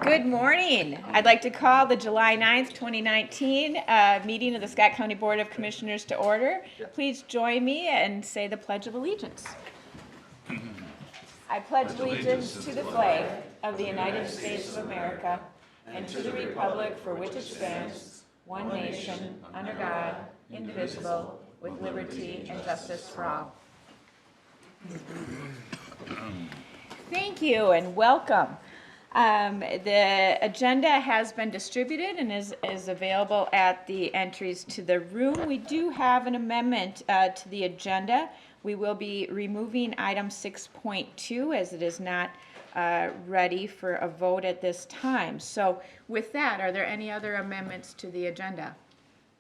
Good morning. I'd like to call the July 9th, 2019 meeting of the Scott County Board of Commissioners to order. Please join me and say the Pledge of Allegiance. I pledge allegiance to the flag of the United States of America and to the republic for which it stands, one nation, under God, indivisible, with liberty and justice for all. Thank you and welcome. The agenda has been distributed and is available at the entries to the room. We do have an amendment to the agenda. We will be removing item 6.2 as it is not ready for a vote at this time. So with that, are there any other amendments to the agenda?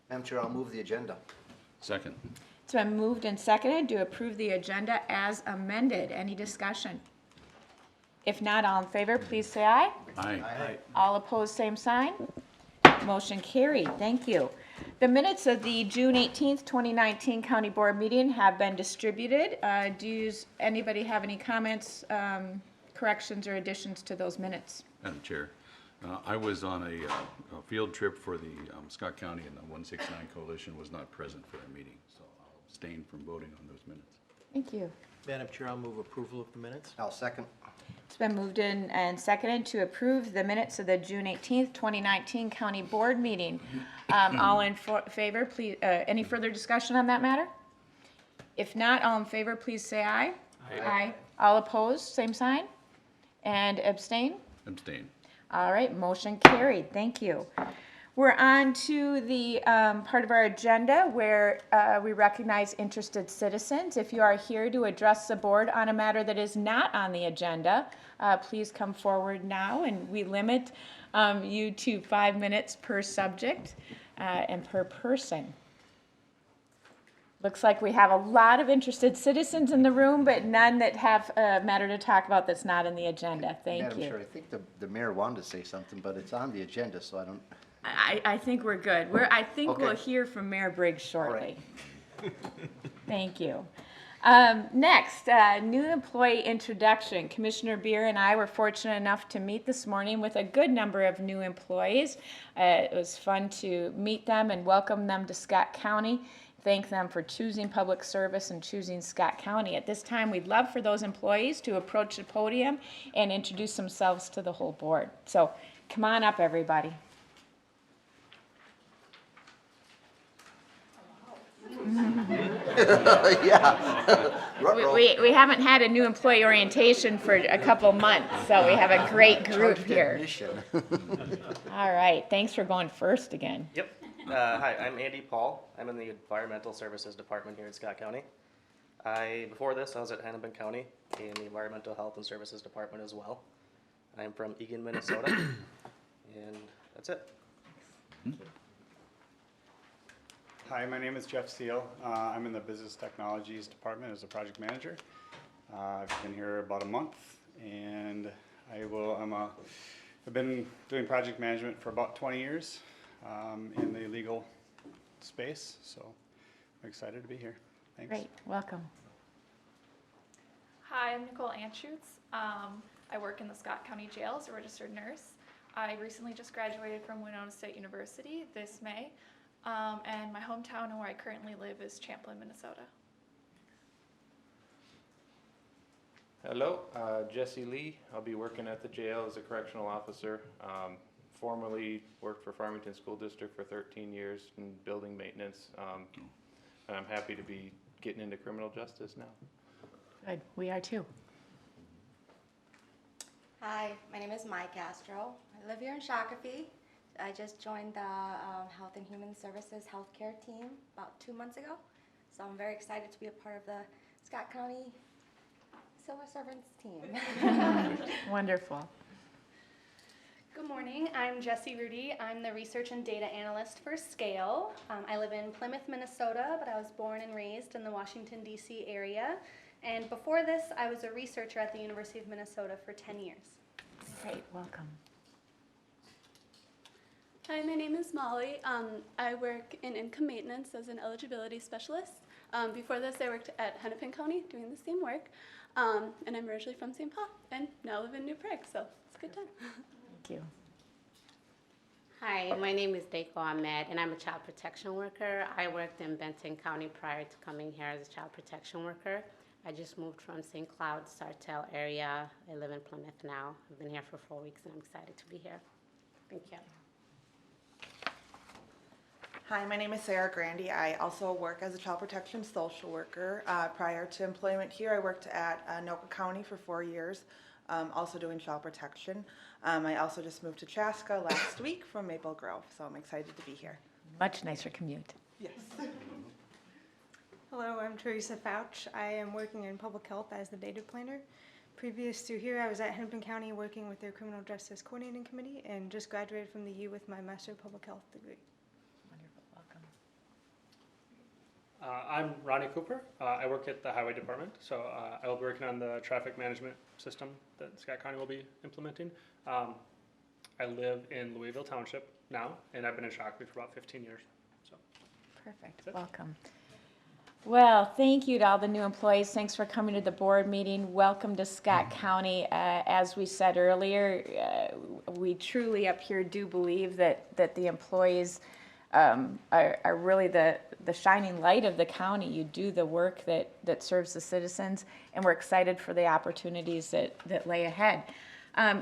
Madam Chair, I'll move the agenda. Second. It's been moved and seconded to approve the agenda as amended. Any discussion? If not, all in favor, please say aye. Aye. All opposed, same sign. Motion carried. Thank you. The minutes of the June 18th, 2019 County Board meeting have been distributed. Anybody have any comments, corrections, or additions to those minutes? Madam Chair, I was on a field trip for the Scott County, and the 169 Coalition was not present for that meeting, so I'll abstain from voting on those minutes. Thank you. Madam Chair, I'll move approval of the minutes. I'll second. It's been moved in and seconded to approve the minutes of the June 18th, 2019 County Board meeting. All in favor, please, any further discussion on that matter? If not, all in favor, please say aye. Aye. All opposed, same sign. And abstain? Abstain. All right, motion carried. Thank you. We're on to the part of our agenda where we recognize interested citizens. If you are here to address the board on a matter that is not on the agenda, please come forward now, and we limit you to 5 minutes per subject and per person. Looks like we have a lot of interested citizens in the room, but none that have a matter to talk about that's not in the agenda. Thank Madam you. Chair, I think the mayor wanted to say something, but it's on the agenda, so I don't. I think we're good. I think Okay. we'll hear from Mayor Briggs shortly. right. Thank you. Next, new employee introduction. Commissioner Beer and I were fortunate enough to meet this morning with a good number of new employees. It was fun to meet them and welcome them to Scott County. Thank them for choosing public service and choosing Scott County. At this time, we'd love for those employees to approach the podium and introduce themselves to the whole board. So come on up, everybody. Yeah. We haven't had a new employee orientation for a couple months, so we have a great group here. All right, thanks for going first again. Yep. Hi, I'm Andy Paul. I'm in the Environmental Services Department here in Scott County. Before this, I was at Hennepin County in the Environmental Health and Services Department as well. I'm from Eagan, Minnesota, and that's it. Hi, my name is Jeff Steele. I'm in the Business Technologies Department as a project manager. I've been here about a month, and I've been doing project management for about 20 years in the legal space, so I'm excited to be here. Thanks. Great, welcome. Hi, I'm Nicole Anschutz. I work in the Scott County Jail as a registered nurse. I recently just graduated from Winona State University this May, and my hometown and where I currently live is Champlin, Minnesota. Hello, Jesse Lee. I'll be working at the jail as a correctional officer. Formerly worked for Farmington School District for 13 years in building maintenance. And I'm happy to be getting into criminal justice now. Good, we are too. Hi, my name is Mai Castro. I live here in Shakopee. I just joined the Health and Human Services Healthcare team about 2 months ago. So I'm very excited to be a part of the Scott County Civil Servants team. Wonderful. Good morning, I'm Jessie Rudy. I'm the Research and Data Analyst for Scale. I live in Plymouth, Minnesota, but I was born and raised in the Washington, D.C. area. And before this, I was a researcher at the University of Minnesota for 10 years. Great, welcome. Hi, my name is Molly. I work in income maintenance as an eligibility specialist. Before this, I worked at Hennepin County doing the same work. And I'm originally from St. Paul and now live in New Prague, so it's a good time. Thank you. Hi, my name is Deiko Ahmed, and I'm a child protection worker. I worked in Benton County prior to coming here as a child protection worker. I just moved from St. Cloud, Sartell area. I live in Plymouth now. I've been here for 4 weeks, and I'm excited to be here. Thank you. Hi, my name is Sarah Grandy. I also work as a child protection social worker. Prior to employment here, I worked at Anoka County for 4 years, also doing child protection. I also just moved to Chaska last week from Maple Grove, so I'm excited to be here. Much nicer commute. Yes. Hello, I'm Teresa Fouch. I am working in public health as the data planner. Previous to here, I was at Hennepin County working with their criminal justice coordinating committee and just graduated from the U with my Master of Public Health degree. Wonderful. Welcome. I'm Ronnie Cooper. I work at the Highway Department, so I will be working on the traffic management system that Scott County will be implementing. I live in Louisville Township now, and I've been in Shakopee for about 15 years. So. Perfect. Welcome. Well, thank you to all the new employees. Thanks for coming to the board meeting. Welcome to Scott County. As we said earlier, we truly up here do believe that the employees are really the shining light of the county. You do the work that serves the citizens, and we're excited for the opportunities that lay ahead.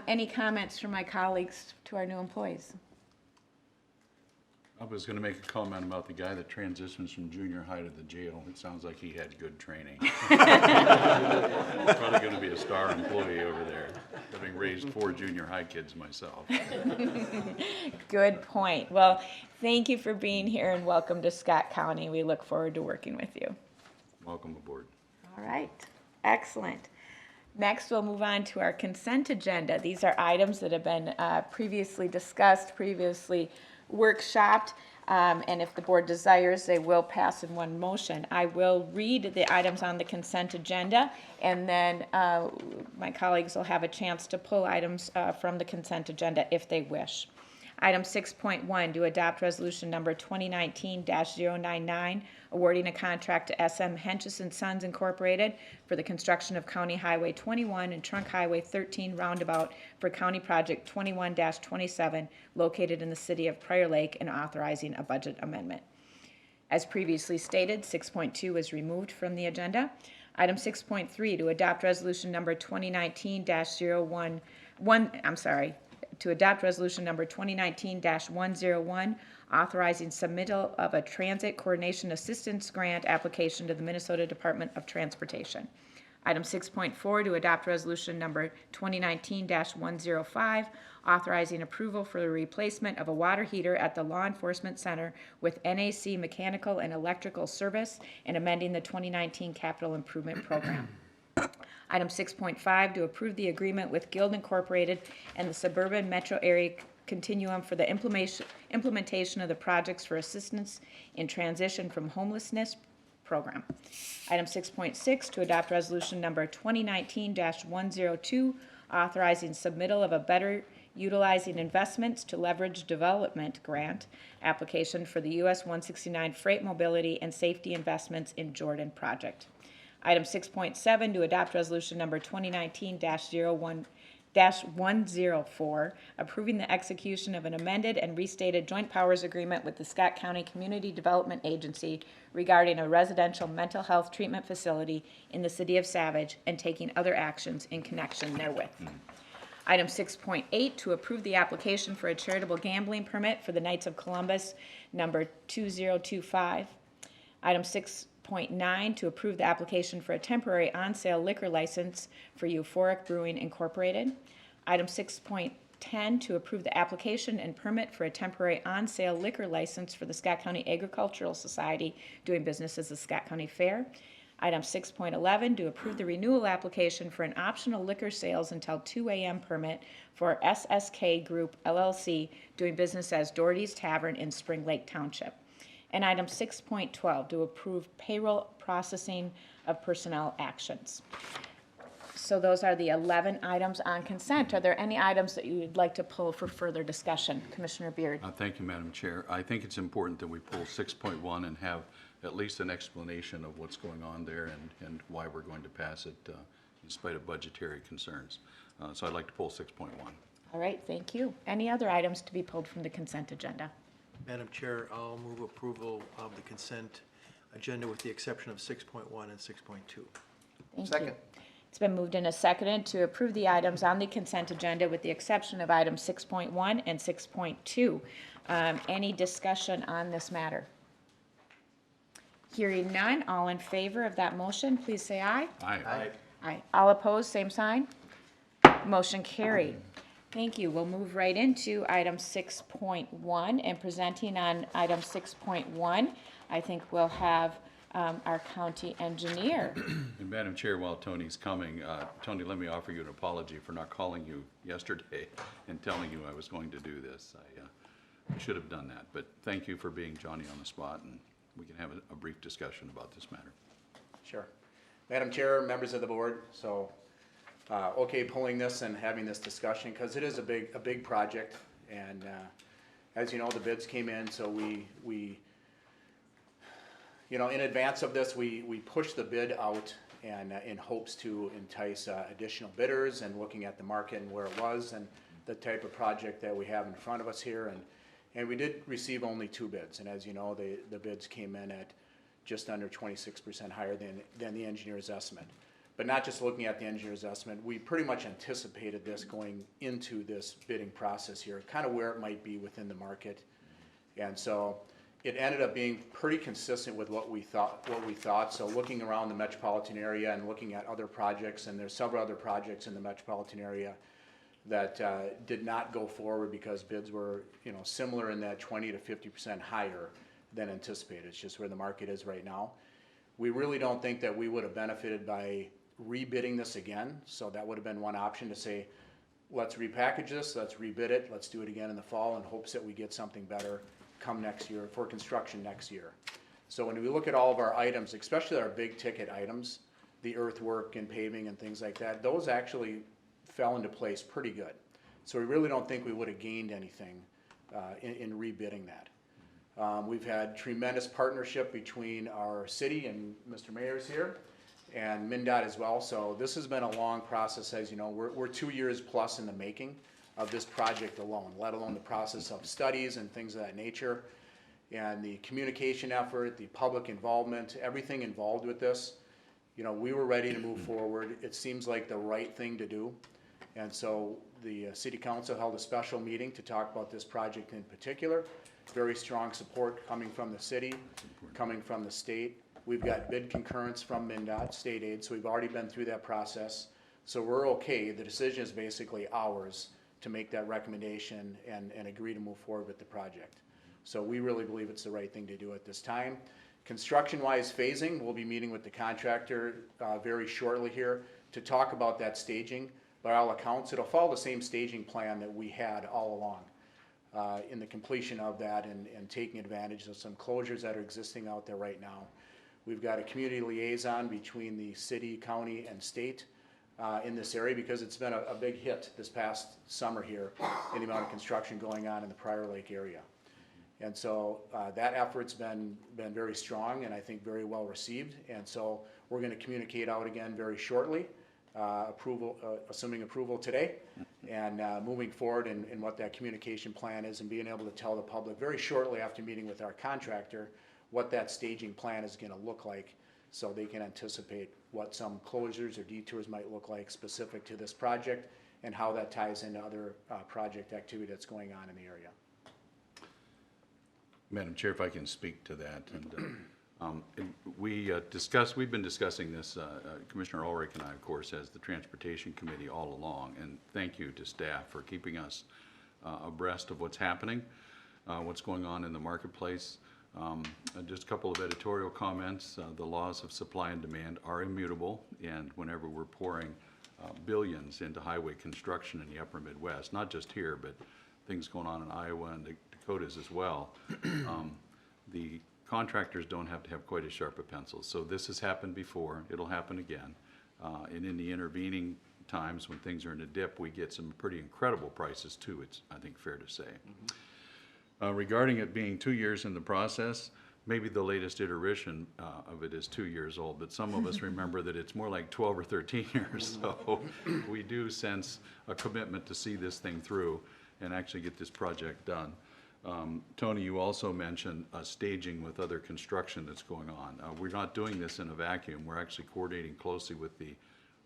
Any comments from my colleagues to our new employees? I was going to make a comment about the guy that transitions from junior high to the jail. It sounds like he had good training. Probably going to be a star employee over there, having raised 4 junior high kids myself. Good point. Well, thank you for being here and welcome to Scott County. We look forward to working with you. Welcome aboard. All right. Excellent. Next, we'll move on to our consent agenda. These are items that have been previously discussed, previously workshopped, and if the board desires, they will pass in one motion. I will read the items on the consent agenda, and then my colleagues will have a chance to pull items from the consent agenda if they wish. Item 6.1, to adopt resolution number 2019-099, awarding a contract to SM Henchison Sons Incorporated for the construction of County Highway 21 and Trunk Highway 13 roundabout for County Project 21-27 located in the city of Prior Lake, and authorizing a budget amendment. As previously stated, 6.2 is removed from the agenda. Item 6.3, to adopt resolution number 2019-101, authorizing submittal of a transit coordination assistance grant application to the Minnesota Department of Transportation. Item 6.4, to adopt resolution number 2019-105, authorizing approval for the replacement of a water heater at the Law Enforcement Center with NAC Mechanical and Electrical Service, and amending the 2019 Capital Improvement Program. Item 6.5, to approve the agreement with Guild Incorporated and the Suburban Metro Area Continuum for the implementation of the projects for assistance in transition from homelessness program. Item 6.6, to adopt resolution number 2019-102, authorizing submittal of a better utilizing investments to leverage development grant application for the US 169 Freight Mobility and Safety Investments in Jordan project. Item 6.7, to adopt resolution number 2019-104, approving the execution of an amended and restated joint powers agreement with the Scott County Community Development Agency regarding a residential mental health treatment facility in the city of Savage, and taking other actions in connection therewith. Item 6.8, to approve the application for a charitable gambling permit for the Knights of Columbus, number 2025. Item 6.9, to approve the application for a temporary on-sale liquor license for Euphoric Brewing Incorporated. Item 6.10, to approve the application and permit for a temporary on-sale liquor license for the Scott County Agricultural Society doing business as the Scott County Fair. Item 6.11, to approve the renewal application for an optional liquor sales until 2 a.m. permit for SSK Group LLC doing business as Doherty's Tavern in Spring Lake Township. And item 6.12, to approve payroll processing of personnel actions. So those are the 11 items on consent. Are there any items that you would like to pull for further discussion? Commissioner Beard. Thank you, Madam Chair. I think it's important that we pull 6.1 and have at least an explanation of what's going on there and why we're going to pass it in spite of budgetary concerns. So I'd like to pull 6.1. All right, thank you. Any other items to be pulled from the consent agenda? Madam Chair, I'll move approval of the consent agenda with the exception of 6.1 and 6.2. Thank Second. you. It's been moved and seconded to approve the items on the consent agenda with the exception of items 6.1 and 6.2. Any discussion on this matter? Hearing none, all in favor of that motion, please say aye. Aye. Aye. All opposed, same sign. Motion carried. Thank you. We'll move right into item 6.1, and presenting on item 6.1, I think we'll have our county engineer. And Madam Chair, while Tony's coming, Tony, let me offer you an apology for not calling you yesterday and telling you I was going to do this. I should have done that, but thank you for being Johnny on the spot, and we can have a brief discussion about this matter. Sure. Madam Chair, members of the board, so okay pulling this and having this discussion because it is a big project, and as you know, the bids came in, so we you know, in advance of this, we pushed the bid out and in hopes to entice additional bidders and looking at the market and where it was and the type of project that we have in front of us here, and we did receive only 2 bids, and as you know, the bids came in at just under 26% higher than the engineer's estimate. But not just looking at the engineer's estimate, we pretty much anticipated this going into this bidding process here, kind of where it might be within the market. And so it ended up being pretty consistent with what we thought. So looking around the metropolitan area and looking at other projects, and there's several other projects in the metropolitan area that did not go forward because bids were, you know, similar in that 20 to 50% higher than anticipated. It's just where the market is right now. We really don't think that we would have benefited by rebidding this again. So that would have been one option to say, let's repackage this, let's rebid it, let's do it again in the fall in hopes that we get something better come next year for construction next year. So when we look at all of our items, especially our big ticket items, the earthwork and paving and things like that, those actually fell into place pretty good. So we really don't think we would have gained anything in rebidding that. We've had tremendous partnership between our city and Mr. Mayor's here and MnDOT as well. So this has been a long process, as you know. We're 2 years plus in the making of this project alone, let alone the process of studies and things of that nature. And the communication effort, the public involvement, everything involved with this, you know, we were ready to move forward. It seems like the right thing to do. And so the city council held a special meeting to talk about this project in particular. Very strong support coming from the city, coming from the state. We've got bid concurrence from MnDOT, state aid, so we've already been through that process. So we're okay. The decision is basically ours to make that recommendation and agree to move forward with the project. So we really believe it's the right thing to do at this time. Construction-wise phasing, we'll be meeting with the contractor very shortly here to talk about that staging. By all accounts, it'll follow the same staging plan that we had all along in the completion of that and taking advantage of some closures that are existing out there right now. We've got a community liaison between the city, county, and state in this area because it's been a big hit this past summer here in the amount of construction going on in the Prior Lake area. And so that effort's been very strong and I think very well received. And so we're going to communicate out again very shortly, assuming approval today, and moving forward in what that communication plan is and being able to tell the public very shortly after meeting with our contractor what that staging plan is going to look like so they can anticipate what some closures or detours might look like specific to this project and how that ties into other project activity that's going on in the area. Madam Chair, if I can speak to that, we've been discussing this, Commissioner Ulrich and I, of course, as the Transportation Committee all along, and thank you to staff for keeping us abreast of what's happening, what's going on in the marketplace. Just a couple of editorial comments. The laws of supply and demand are immutable, and whenever we're pouring billions into highway construction in the upper Midwest, not just here, but things going on in Iowa and the Dakotas as well, the contractors don't have to have quite as sharp a pencil. So this has happened before, it'll happen again. And in the intervening times when things are in a dip, we get some pretty incredible prices too, it's, I think, fair to say. Regarding it being 2 years in the process, maybe the latest iteration of it is 2 years old, but some of us remember that it's more like 12 or 13 years. So we do sense a commitment to see this thing through and actually get this project done. Tony, you also mentioned staging with other construction that's going on. We're not doing this in a vacuum. We're actually coordinating closely with the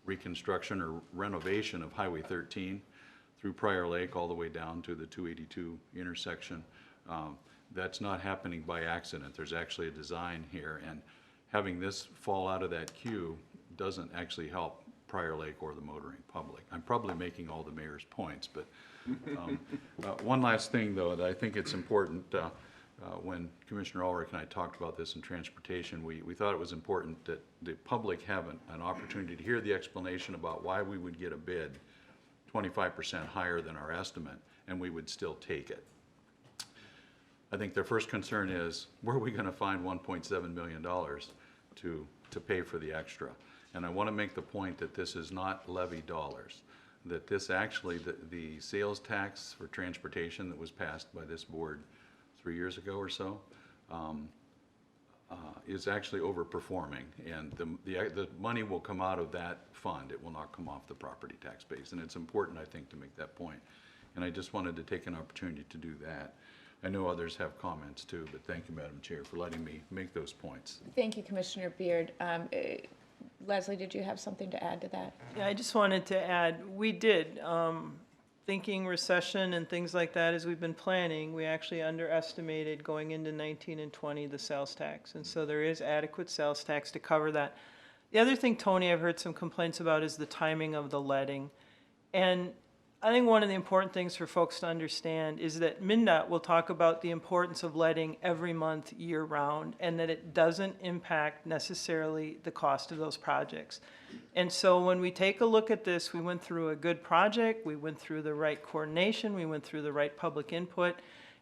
reconstruction or renovation of Highway 13 through Prior Lake all the way down to the 282 intersection. That's not happening by accident. There's actually a design here, and having this fall out of that queue doesn't actually help Prior Lake or the motoring public. I'm probably making all the mayor's points, but one last thing, though, that I think it's important, when Commissioner Ulrich and I talked about this in transportation, we thought it was important that the public have an opportunity to hear the explanation about why we would get a bid 25% higher than our estimate, and we would still take it. I think their first concern is, where are we going to find $1.7 million to pay for the extra? And I want to make the point that this is not levy dollars, that this actually, the sales tax for transportation that was passed by this board 3 years ago or so, is actually overperforming, and the money will come out of that fund. It will not come off the property tax base, and it's important, I think, to make that point. And I just wanted to take an opportunity to do that. I know others have comments too, but thank you, Madam Chair, for letting me make those points. Thank you, Commissioner Beard. Leslie, did you have something to add to that? Yeah, I just wanted to add, we did, thinking recession and things like that as we've been planning, we actually underestimated going into 19 and 20 the sales tax. And so there is adequate sales tax to cover that. The other thing, Tony, I've heard some complaints about is the timing of the letting. And I think one of the important things for folks to understand is that MnDOT will talk about the importance of letting every month year-round, and that it doesn't impact necessarily the cost of those projects. And so when we take a look at this, we went through a good project, we went through the right coordination, we went through the right public input,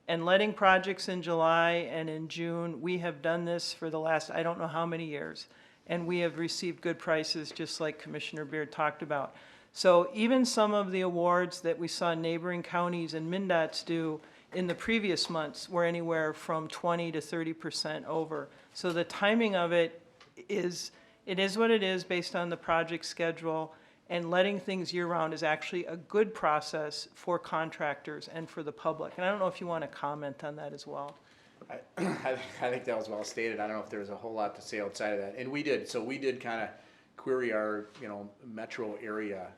and letting projects in July and in June, we have done this for the last I don't know how many years, and we have received good prices, just like Commissioner Beard talked about. So even some of the awards that we saw neighboring counties and MnDOTs do in the previous months were anywhere from 20 to 30% over. So the timing of it is what it is based on the project schedule, and letting things year-round is actually a good process for contractors and for the public. And I don't know if you want to comment on that as well. I think that was well stated. I don't know if there's a whole lot to say outside of that. And we did kind of query our, metro area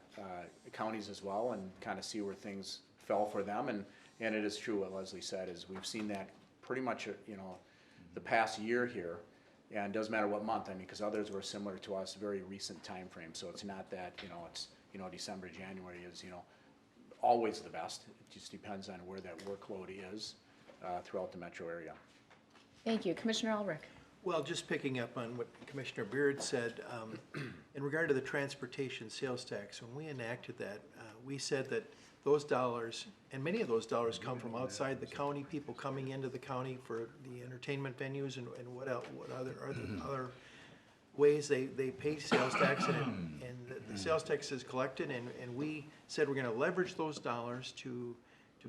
counties as well, and kind of see where things fell for them. And it is true what Leslie said, is we've seen that pretty much, the past year here. And it doesn't matter what month, because others were similar to us, very recent time frame. So it's not that, it's, December, January is, always the best. It just depends on where that workload is throughout the metro area. Thank you. Commissioner Ulrich. Well, just picking up on what Commissioner Beard said, in regard to the transportation sales tax, when we enacted that, we said that those dollars, and many of those dollars come from outside the county, people coming into the county for the entertainment venues and what other ways they pay sales tax, and the sales tax is collected, and we said we're going to leverage those dollars to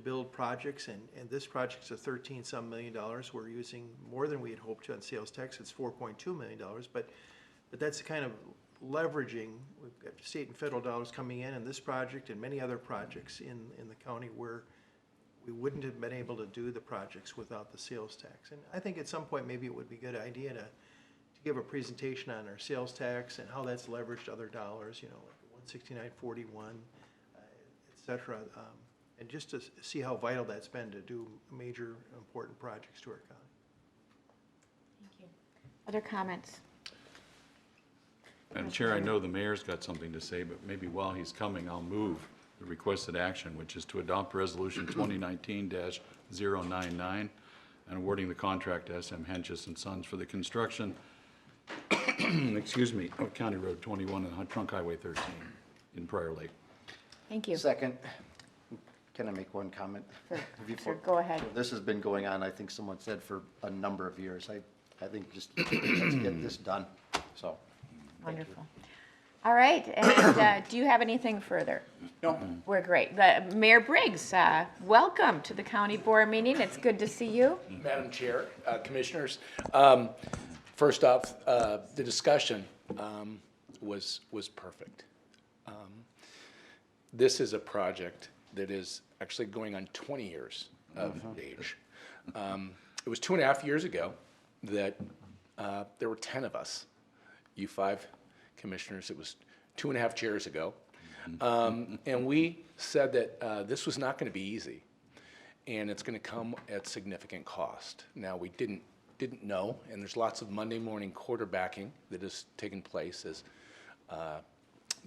build projects, and this project's a $13-some million. We're using more than we had hoped to on sales tax. It's $4.2 million, but that's the kind of leveraging. We've got state and federal dollars coming in this project and many other projects in the county where we wouldn't have been able to do the projects without the sales tax. And I think at some point maybe it would be a good idea to give a presentation on our sales tax and how that's leveraged other dollars, like 16941, et cetera. And just to see how vital that's been to do major important projects to our county. Thank you. Other comments? Madam Chair, I know the mayor's got something to say, but maybe while he's coming, I'll move the requested action, which is to adopt Resolution 2019-099 and awarding the contract to SM Henches and Sons for the construction, of County Road 21 and Trunk Highway 13 in Prior Lake. Thank you. Second. Can I make one comment? Sure, go ahead. This has been going on, I think someone said, for a number of years. I think just let's get this done. So, Wonderful. All right, and do you have anything further? No. We're great. Mayor Briggs, welcome to the county board meeting. It's good to see you. Madam Chair, Commissioners, first off, the discussion was perfect. This is a project that is actually going on 20 years of age. It was 2.5 years ago that there were 10 of us, you 5 commissioners. It was 2.5 years ago. And we said that this was not going to be easy, and it's going to come at significant cost. Now, we didn't know, and there's lots of Monday morning quarterbacking that has taken place, as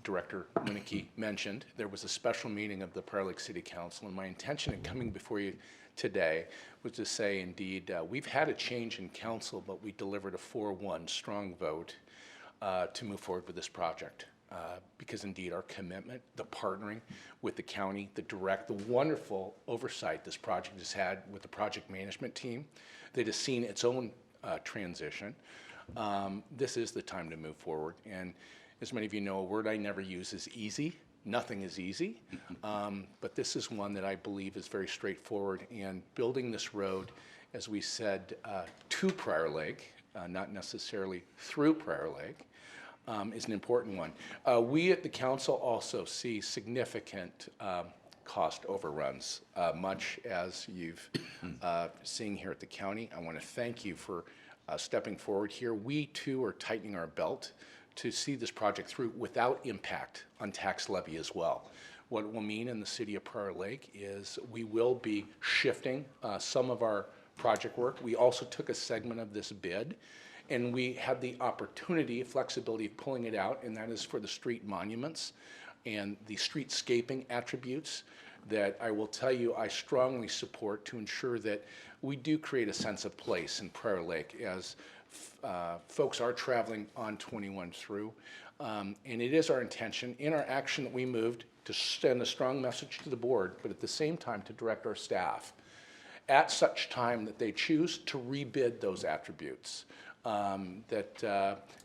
Director Winnicke mentioned. There was a special meeting of the Prior Lake City Council, and my intention in coming before you today was to say, indeed, we've had a change in council, but we delivered a 4-1 strong vote to move forward with this project. Because indeed our commitment, the partnering with the county, the wonderful oversight this project has had with the project management team that has seen its own transition, this is the time to move forward. And as many of you know, a word I never use is easy. Nothing is easy, but this is one that I believe is very straightforward. And building this road, as we said, to Prior Lake, not necessarily through Prior Lake, is an important one. We at the council also see significant cost overruns, much as you've seen here at the county. I want to thank you for stepping forward here. We too are tightening our belt to see this project through without impact on tax levy as well. What it will mean in the city of Prior Lake is we will be shifting some of our project work. We also took a segment of this bid, and we had the opportunity, flexibility of pulling it out, and that is for the street monuments and the streetscaping attributes that I will tell you I strongly support to ensure that we do create a sense of place in Prior Lake as folks are traveling on 21 through. And it is our intention in our action that we moved to send a strong message to the board, but at the same time to direct our staff at such time that they choose to rebid those attributes.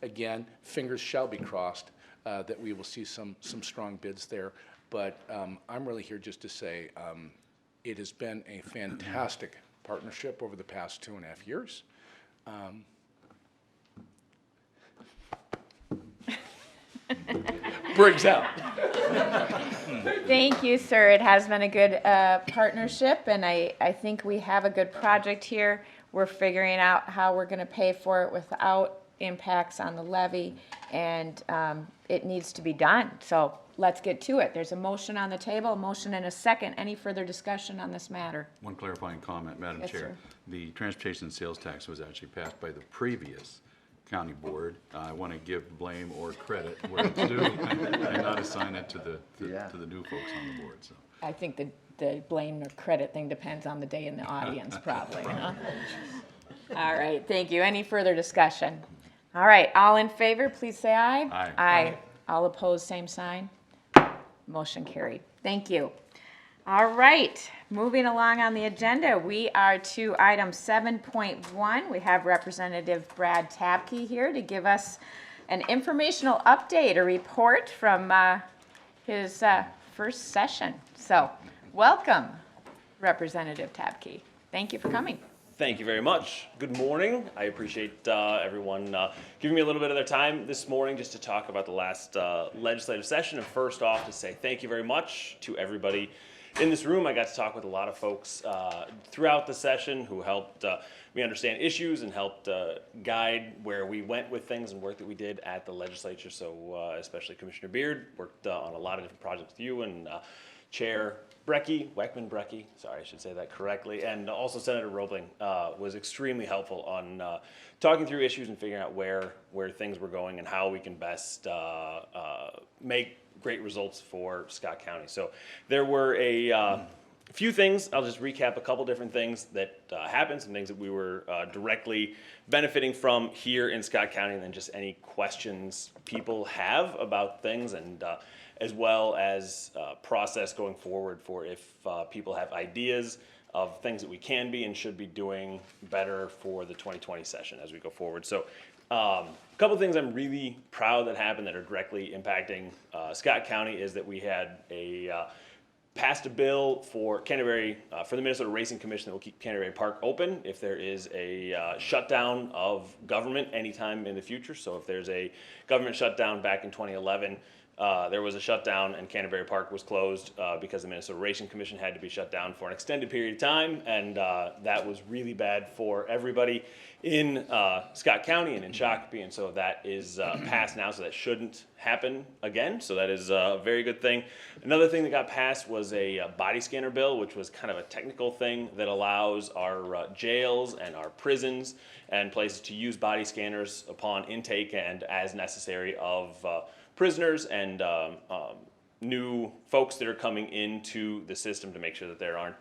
Again, fingers shall be crossed that we will see some strong bids there. But I'm really here just to say it has been a fantastic partnership over the past 2.5 years. Briggs out. Thank you, sir. It has been a good partnership, and I think we have a good project here. We're figuring out how we're going to pay for it without impacts on the levy, and it needs to be done. So let's get to it. There's a motion on the table, a motion and a second. Any further discussion on this matter? One clarifying comment, Madam Yes, Chair. sir. The transportation and sales tax was actually passed by the previous county board. I want to give blame or credit where it's due and not assign it to the new folks on the board. So I think the blame or credit thing depends on the day in the audience, probably. Huh? All right, thank you. Any further discussion? All right, all in favor, please say aye. Aye. Aye. All opposed, same sign. Motion carried. Thank you. All right, moving along on the agenda, we are to item 7.1. We have Representative Brad Tabke here to give us an informational update, a report from his first session. So, welcome, Representative Tabke. Thank you for coming. Thank you very much. Good morning. I appreciate everyone giving me a little bit of their time this morning just to talk about the last legislative session. And first off, to say thank you very much to everybody in this room. I got to talk with a lot of folks throughout the session who helped me understand issues and helped guide where we went with things and work that we did at the legislature. So especially Commissioner Beard worked on a lot of different projects with you, and Chair Weckman Brecky, sorry, I should say that correctly, and also Senator Roebling was extremely helpful on talking through issues and figuring out where things were going and how we can best make great results for Scott County. So there were a few things. I'll just recap a couple different things that happened, some things that we were directly benefiting from here in Scott County, and then just any questions people have about things, and as well as process going forward for if people have ideas of things that we can be and should be doing better for the 2020 session as we go forward. So A couple things I'm really proud that happened that are directly impacting Scott County is that we had passed a bill for Canterbury, for the Minnesota Racing Commission that will keep Canterbury Park open if there is a shutdown of government anytime in the future. So if there's a government shutdown back in 2011, there was a shutdown and Canterbury Park was closed because the Minnesota Racing Commission had to be shut down for an extended period of time, and that was really bad for everybody in Scott County and in Shakopee, and so that is passed now, so that shouldn't happen again, so that is a very good thing. Another thing that got passed was a body scanner bill, which was kind of a technical thing that allows our jails and our prisons and places to use body scanners upon intake and as necessary of prisoners and new folks that are coming into the system to make sure that there aren't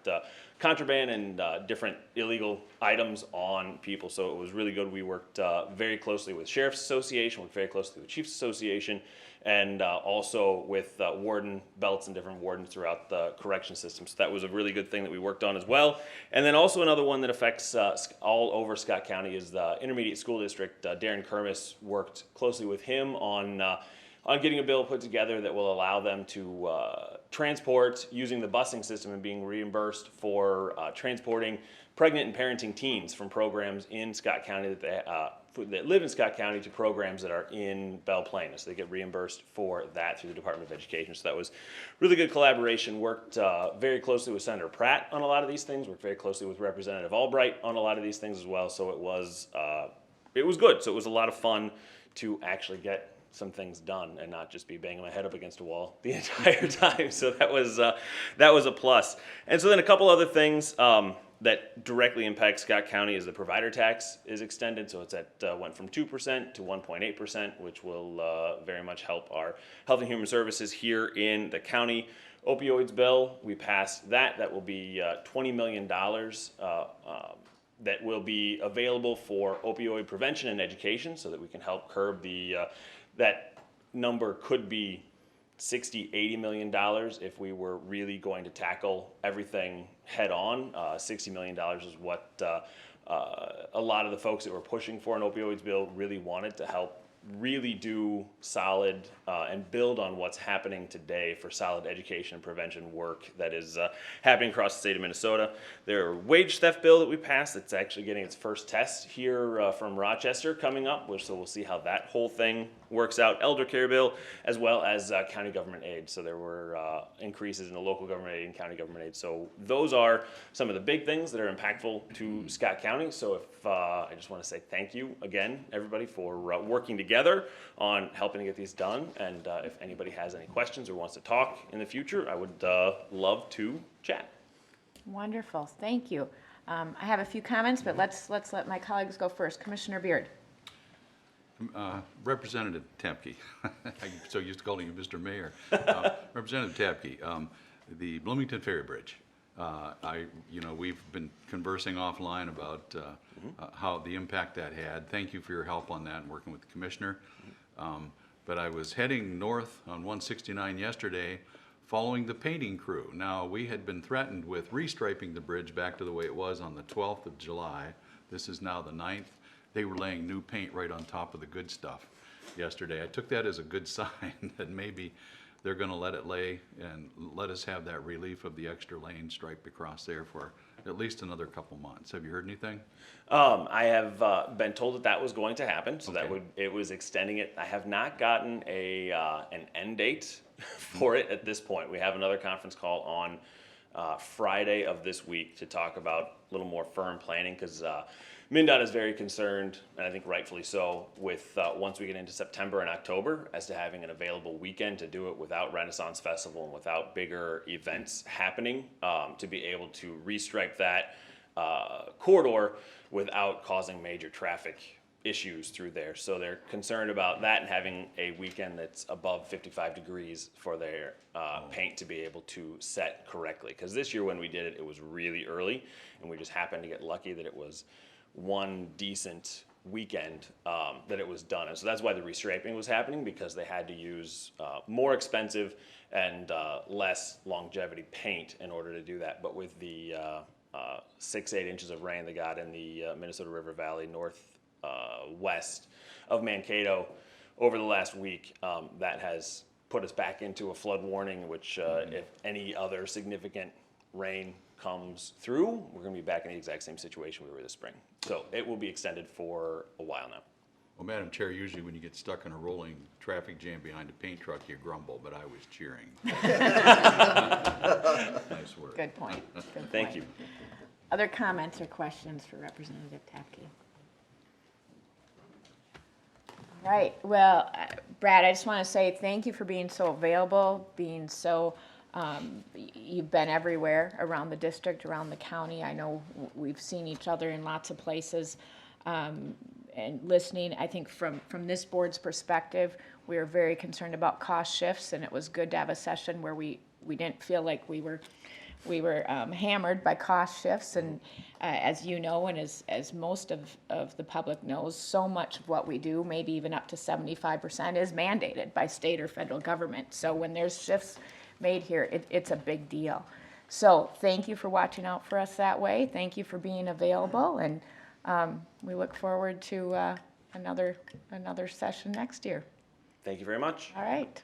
contraband and different illegal items on people. So it was really good. We worked very closely with Sheriff's Association, worked very closely with Chiefs Association, and also with warden belts and different wardens throughout the correction system. So that was a really good thing that we worked on as well. And then also another one that affects all over Scott County is the Intermediate School District. Darren Kermis worked closely with him on getting a bill put together that will allow them to transport using the busing system and being reimbursed for transporting pregnant and parenting teens from programs in Scott County that live in Scott County to programs that are in Belle Plaine. So they get reimbursed for that through the Department of Education. So that was really good collaboration. Worked very closely with Senator Pratt on a lot of these things. Worked very closely with Representative Albright on a lot of these things as well. So it was good. So it was a lot of fun to actually get some things done and not just be banging my head up against a wall the entire time. So that was a plus. And so then a couple other things that directly impact Scott County is the provider tax is extended. So it's went from 2% to 1.8%, which will very much help our Health and Human Services here in the county. Opioids bill, we passed that. That will be $20 million that will be available for opioid prevention and education so that we can help curb that number could be $60-80 million if we were really going to tackle everything head on. $60 million is what a lot of the folks that were pushing for an opioids bill really wanted to help really do solid and build on what's happening today for solid education and prevention work that is happening across the state of Minnesota. Their wage theft bill that we passed, that's actually getting its first test here from Rochester coming up, so we'll see how that whole thing works out. Elder care bill, as well as county government aid. So there were increases in the local government aid and county government aid. So those are some of the big things that are impactful to Scott County. So if I just want to say thank you again, everybody, for working together on helping to get these done. And if anybody has any questions or wants to talk in the future, I would love to chat. Wonderful, thank you. I have a few comments, but let's let my colleagues go first. Commissioner Beard. Representative Tepke, I'm so used to calling you Mr. Mayor. Representative Tepke, the Bloomington Ferry Bridge. We've been conversing offline about how the impact that had. Thank you for your help on that and working with the commissioner. But I was heading north on 169 yesterday following the painting crew. Now, we had been threatened with restriping the bridge back to the way it was on the 12th of July. This is now the 9th. They were laying new paint right on top of the good stuff yesterday. I took that as a good sign that maybe they're going to let it lay and let us have that relief of the extra lane striped across there for at least another couple months. Have you heard anything? I have been told that was going to happen, so Okay. it was extending it. I have not gotten an end date for it at this point. We have another conference call on Friday of this week to talk about a little more firm planning because MnDOT is very concerned, and I think rightfully so, with once we get into September and October as to having an available weekend to do it without Renaissance Festival and without bigger events happening, to be able to restripe that corridor without causing major traffic issues through there. So they're concerned about that and having a weekend that's above 55 degrees for their paint to be able to set correctly. Because this year when we did it, it was really early, and we just happened to get lucky that it was one decent weekend that it was done. And so that's why the restriping was happening, because they had to use more expensive and less longevity paint in order to do that. But with the 6-8 inches of rain they got in the Minnesota River Valley, west of Mankato over the last week. That has put us back into a flood warning, which if any other significant rain comes through, we're going to be back in the exact same situation we were this spring. So it will be extended for a while now. Well, Madam Chair, usually when you get stuck in a rolling traffic jam behind a paint truck, you grumble, but I was cheering. Nice work. Good point. Good Thank point. you. Other comments or questions for Representative Tapke? All right. Well, Brad, I just want to say thank you for being so available, being so, you've been everywhere around the district, around the county. I know we've seen each other in lots of places. And listening, I think from this board's perspective, we were very concerned about cost shifts, and it was good to have a session where we didn't feel like we were hammered by cost shifts. And as you know, and as most of the public knows, so much of what we do, maybe even up to 75%, is mandated by state or federal government. So when there's shifts made here, it's a big deal. So thank you for watching out for us that way. Thank you for being available, and we look forward to another session next year. Thank you very much. All right.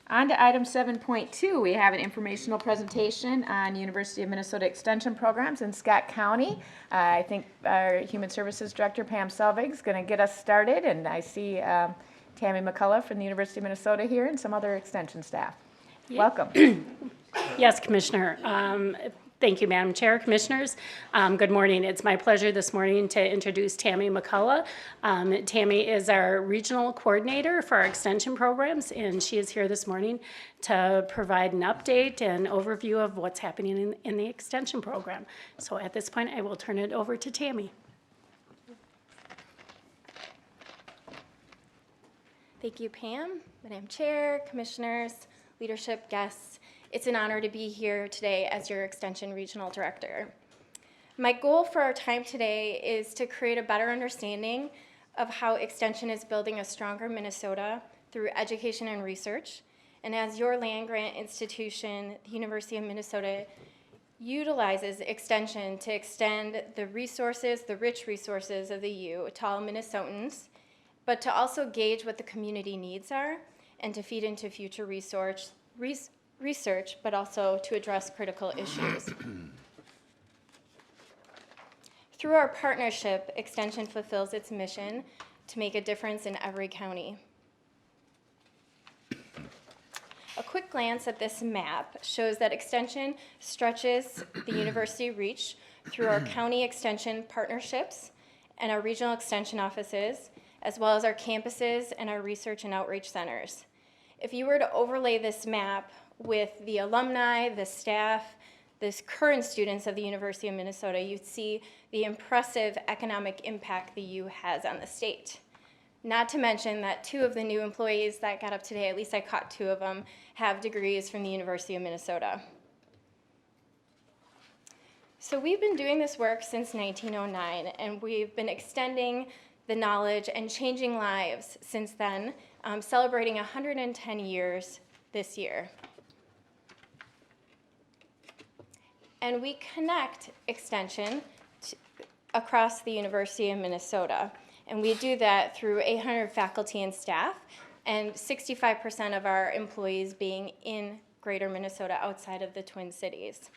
On to item 7.2, we have an informational presentation on University of Minnesota Extension programs in Scott County. I think our Human Services Director, Pam Selvig, is going to get us started, and I see Tammy McCullough from the University of Minnesota here and some other Extension staff. Welcome. Yes, Commissioner. Thank you, Madam Chair, Commissioners. Good morning. It's my pleasure this morning to introduce Tammy McCullough. Tammy is our regional coordinator for our extension programs, and she is here this morning to provide an update and overview of what's happening in the extension program. So at this point, I will turn it over to Tammy. Thank you, Pam, Madam Chair, Commissioners, leadership, guests. It's an honor to be here today as your Extension Regional Director. My goal for our time today is to create a better understanding of how Extension is building a stronger Minnesota through education and research. And as your land-grant institution, the University of Minnesota utilizes Extension to extend the resources, the rich resources of the U to all Minnesotans, but to also gauge what the community needs are and to feed into future research, but also to address critical issues. Through our partnership, Extension fulfills its mission to make a difference in every county. A quick glance at this map shows that Extension stretches the university reach through our county extension partnerships and our regional extension offices, as well as our campuses and our research and outreach centers. If you were to overlay this map with the alumni, the staff, the current students of the University of Minnesota, you'd see the impressive economic impact the U has on the state. Not to mention that 2 of the new employees that got up today, at least I caught 2 of them, have degrees from the University of Minnesota. So we've been doing this work since 1909, and we've been extending the knowledge and changing lives since then, celebrating 110 years this year. And we connect Extension across the University of Minnesota. And we do that through 800 faculty and staff, and 65% of our employees being in Greater Minnesota outside of the Twin Cities.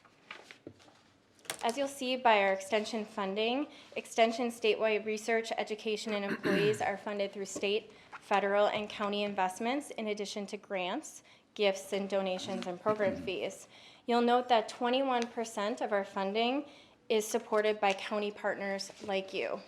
As you'll see by our extension funding, Extension statewide research, education, and employees are funded through state, federal, and county investments, in addition to grants, gifts, and donations and program fees. You'll note that 21% of our funding is supported by county partners like you.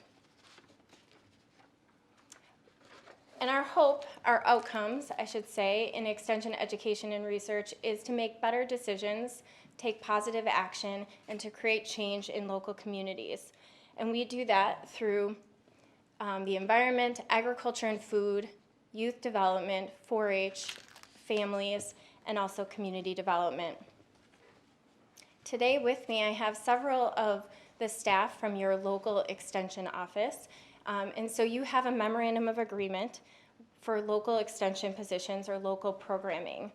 And our hope, our outcomes, I should say, in extension education and research is to make better decisions, take positive action, and to create change in local communities. And we do that through the environment, agriculture and food, youth development, 4-H, families, and also community development. Today with me, I have several of the staff from your local extension office. And so you have a memorandum of agreement for local extension positions or local programming,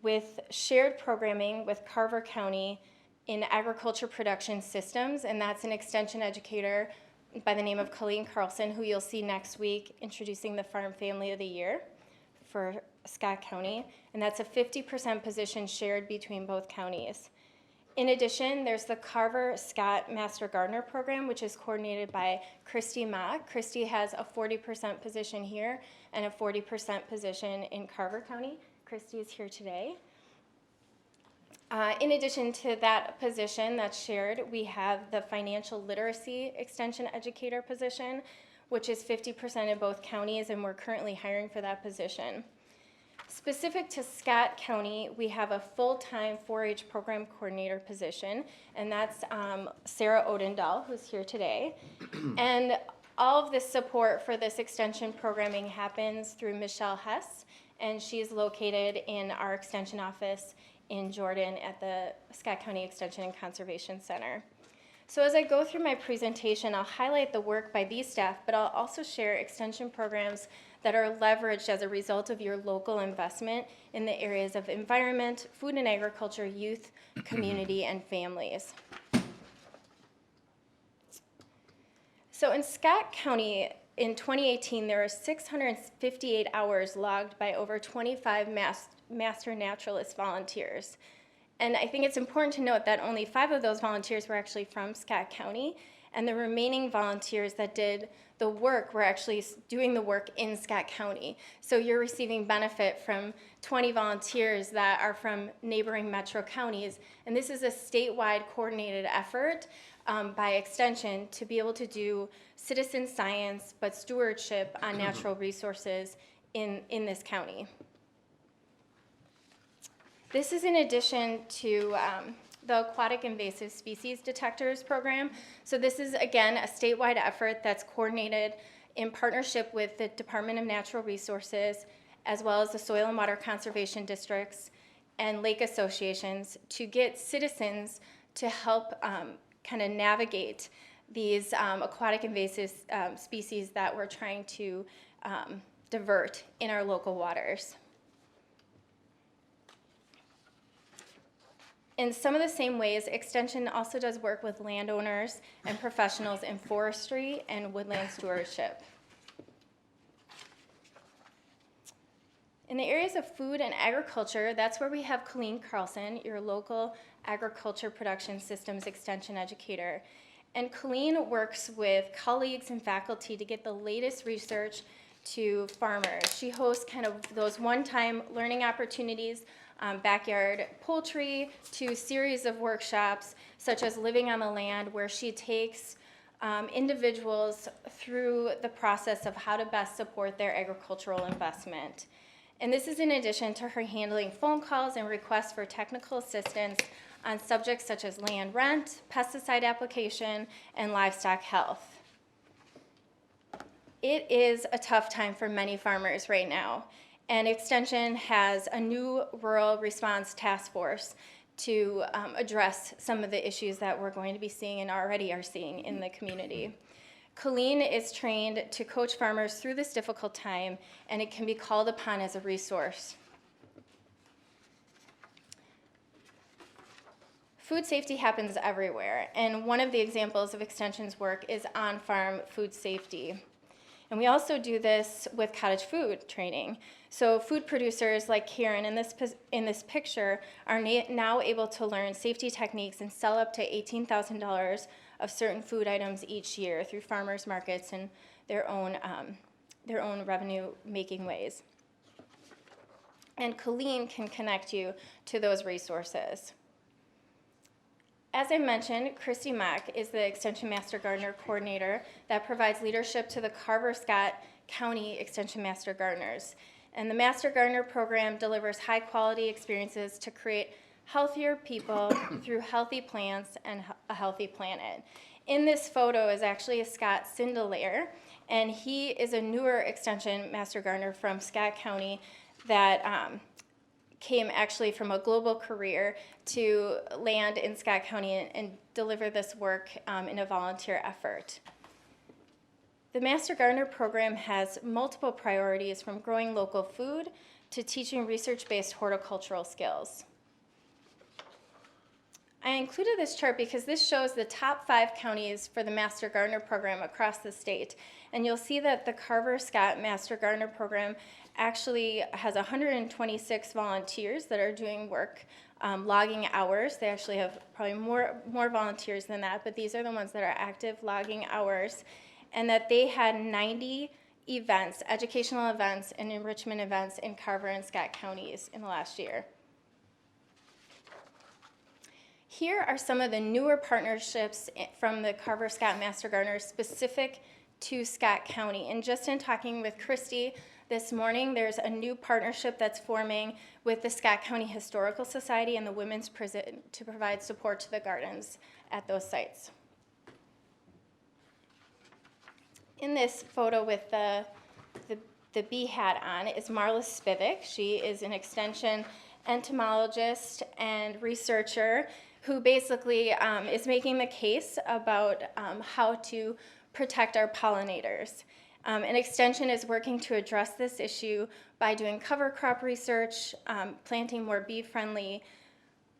with shared programming with Carver County in agriculture production systems, and that's an extension educator by the name of Colleen Carlson, who you'll see next week introducing the Farm Family of the Year for Scott County, and that's a 50% position shared between both counties. In addition, there's the Carver Scott Master Gardener Program, which is coordinated by Christy Mock. Christy has a 40% position here and a 40% position in Carver County. Christy is here today. In addition to that position that's shared, we have the Financial Literacy Extension Educator position, which is 50% in both counties, and we're currently hiring for that position. Specific to Scott County, we have a full-time 4-H program coordinator position, and that's Sarah Odendahl, who's here today. And all of this support for this extension programming happens through Michelle Hess, and she's located in our extension office in Jordan at the Scott County Extension and Conservation Center. So as I go through my presentation, I'll highlight the work by these staff, but I'll also share extension programs that are leveraged as a result of your local investment in the areas of environment, food and agriculture, youth, community, and families. So in Scott County, in 2018, there were 658 hours logged by over 25 master naturalist volunteers. And I think it's important to note that only 5 of those volunteers were actually from Scott County, and the remaining volunteers that did the work were actually doing the work in Scott County. So you're receiving benefit from 20 volunteers that are from neighboring metro counties, and this is a statewide coordinated effort by extension to be able to do citizen science, but stewardship on natural resources in this county. This is in addition to the Aquatic Invasive Species Detectors Program. So this is, again, a statewide effort that's coordinated in partnership with the Department of Natural Resources, as well as the Soil and Water Conservation Districts and lake associations to get citizens to help kind of navigate these aquatic invasive species that we're trying to divert in our local waters. In some of the same ways, Extension also does work with landowners and professionals in forestry and woodland stewardship. In the areas of food and agriculture, that's where we have Colleen Carlson, your local agriculture production systems extension educator. And Colleen works with colleagues and faculty to get the latest research to farmers. She hosts kind of those one-time learning opportunities, backyard poultry, to series of workshops such as Living on the Land, where she takes individuals through the process of how to best support their agricultural investment. And this is in addition to her handling phone calls and requests for technical assistance on subjects such as land rent, pesticide application, and livestock health. It is a tough time for many farmers right now, and Extension has a new Rural Response Task Force to address some of the issues that we're going to be seeing and already are seeing in the community. Colleen is trained to coach farmers through this difficult time, and it can be called upon as a resource. Food safety happens everywhere, and one of the examples of Extension's work is on-farm food safety. And we also do this with cottage food training. So food producers like Karen in this picture are now able to learn safety techniques and sell up to $18,000 of certain food items each year through farmers markets and their own revenue-making ways. And Colleen can connect you to those resources. As I mentioned, Christy Mock is the Extension Master Gardener Coordinator that provides leadership to the Carver-Scott County Extension Master Gardeners. And the Master Gardener program delivers high-quality experiences to create healthier people through healthy plants and a healthy planet. In this photo is actually a Scott Sindelair, and he is a newer Extension Master Gardener from Scott County that came actually from a global career to land in Scott County and deliver this work in a volunteer effort. The Master Gardener program has multiple priorities, from growing local food to teaching research-based horticultural skills. I included this chart because this shows the top 5 counties for the Master Gardener program across the state. And you'll see that the Carver-Scott Master Gardener program actually has 126 volunteers that are doing work, logging hours. They actually have probably more volunteers than that, but these are the ones that are active logging hours. And that they had 90 events, educational events and enrichment events in Carver and Scott counties in the last year. Here are some of the newer partnerships from the Carver-Scott Master Gardeners specific to Scott County. And just in talking with Christy this morning, there's a new partnership that's forming with the Scott County Historical Society and the Women's Prison to provide support to the gardens at those sites. In this photo with the bee hat on is Marla Spivak. She is an extension entomologist and researcher who basically is making the case about how to protect our pollinators. And Extension is working to address this issue by doing cover crop research, planting more bee-friendly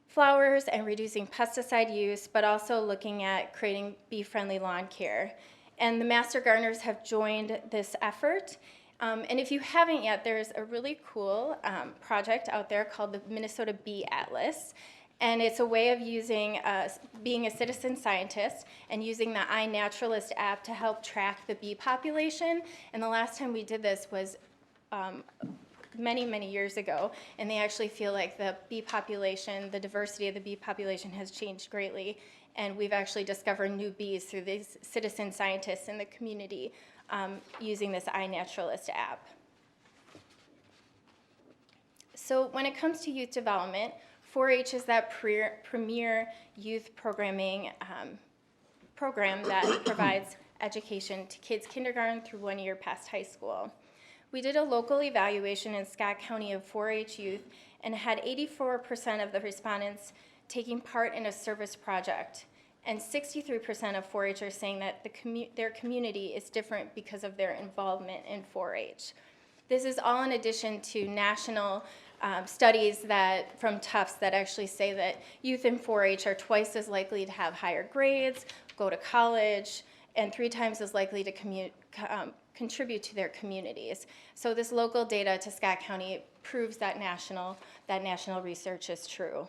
flowers and reducing pesticide use, but also looking at creating bee-friendly lawn care. And the Master Gardeners have joined this effort. And if you haven't yet, there's a really cool project out there called the Minnesota Bee Atlas. And it's a way of using, being a citizen scientist and using the iNaturalist app to help track the bee population. And the last time we did this was many, many years ago. And they actually feel like the bee population, the diversity of the bee population has changed greatly. And we've actually discovered new bees through these citizen scientists in the community using this iNaturalist app. So when it comes to youth development, 4-H is that premier youth programming program that provides education to kids kindergarten through 1 year past high school. We did a local evaluation in Scott County of 4-H youth and had 84% of the respondents taking part in a service project. And 63% of 4-H are saying that their community is different because of their involvement in 4-H. This is all in addition to national studies from Tufts that actually say that youth in 4-H are twice as likely to have higher grades, go to college, and 3 times as likely to contribute to their communities. So this local data to Scott County proves that national research is true.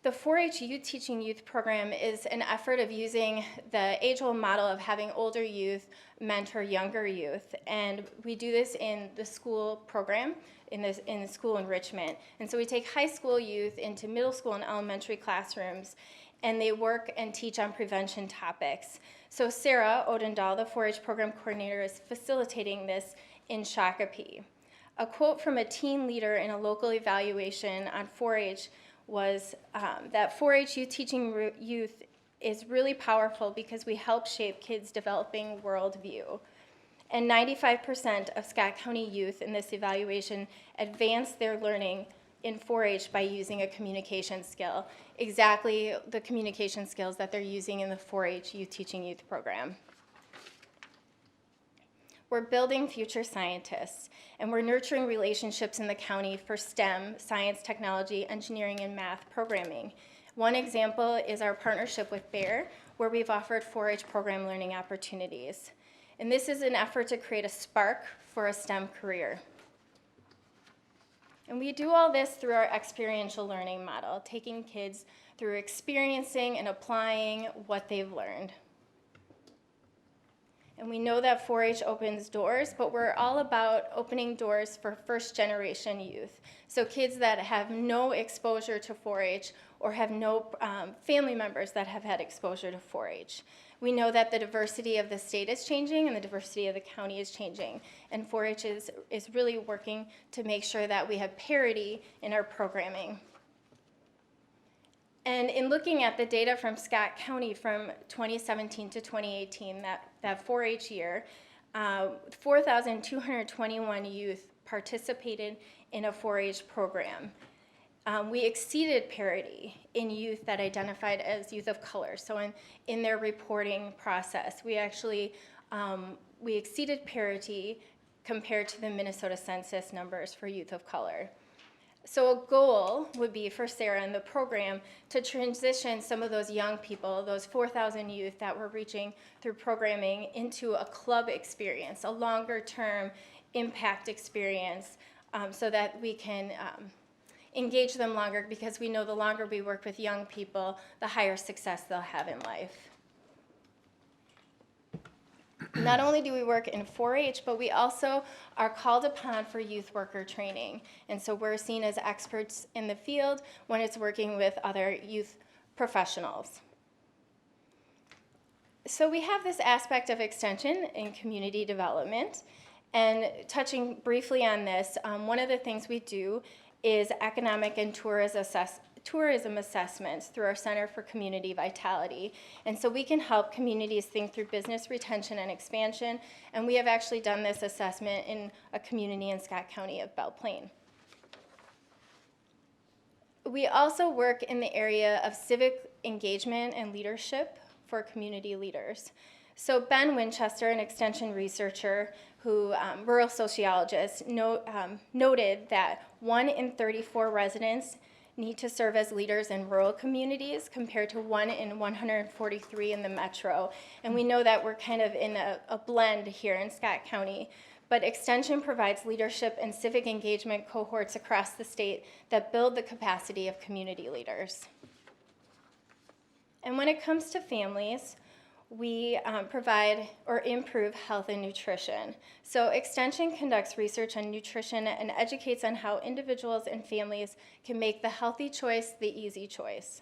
The 4-H Youth Teaching Youth program is an effort of using the age-old model of having older youth mentor younger youth. And we do this in the school program, in the school enrichment. And so we take high school youth into middle school and elementary classrooms, and they work and teach on prevention topics. So Sarah Odendahl, the 4-H program coordinator, is facilitating this in Shakopee. A quote from a teen leader in a local evaluation on 4-H was that 4-H youth teaching youth is really powerful because we help shape kids' developing worldview. And 95% of Scott County youth in this evaluation advanced their learning in 4-H by using a communication skill, exactly the communication skills that they're using in the 4-H youth teaching youth program. We're building future scientists, and we're nurturing relationships in the county for STEM, science, technology, engineering, and math programming. One example is our partnership with Bayer, where we've offered 4-H program learning opportunities. And this is an effort to create a spark for a STEM career. And we do all this through our experiential learning model, taking kids through experiencing and applying what they've learned. And we know that 4-H opens doors, but we're all about opening doors for first-generation youth. So kids that have no exposure to 4-H or have no family members that have had exposure to 4-H. We know that the diversity of the state is changing and the diversity of the county is changing. And 4-H is really working to make sure that we have parity in our programming. And in looking at the data from Scott County from 2017 to 2018, that 4-H year, 4,221 youth participated in a 4-H program. We exceeded parity in youth that identified as youth of color. So in their reporting process, we actually we exceeded parity compared to the Minnesota Census numbers for youth of color. So a goal would be for Sarah and the program to transition some of those young people, those 4,000 youth that we're reaching through programming, into a club experience, a longer term impact experience, so that we can engage them longer, because we know the longer we work with young people, the higher success they'll have in life. Not only do we work in 4-H, but we also are called upon for youth worker training. And so we're seen as experts in the field when it's working with other youth professionals. So we have this aspect of extension in community development. And touching briefly on this, one of the things we do is economic and tourism assessments through our Center for Community Vitality. And so we can help communities think through business retention and expansion, and we have actually done this assessment in a community in Scott County of Belle Plaine. We also work in the area of civic engagement and leadership for community leaders. So Ben Winchester, an extension researcher who, rural sociologist, noted that 1 in 34 residents need to serve as leaders in rural communities compared to 1 in 143 in the metro. And we know that we're kind of in a blend here in Scott County. But Extension provides leadership and civic engagement cohorts across the state that build the capacity of community leaders. And when it comes to families, we provide or improve health and nutrition. So Extension conducts research on nutrition and educates on how individuals and families can make the healthy choice the easy choice.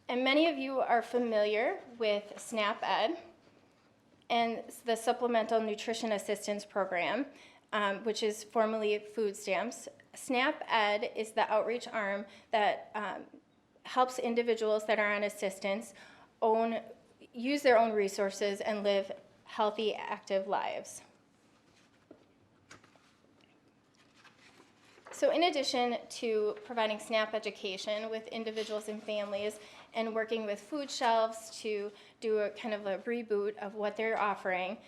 And many of you are familiar with SNAP-Ed and the Supplemental Nutrition Assistance Program, which is formerly food stamps. SNAP-Ed is the outreach arm that helps individuals that are on assistance use their own resources and live healthy, active lives. So in addition to providing SNAP education with individuals and families and working with food shelves to do a kind of a reboot of what they're offering,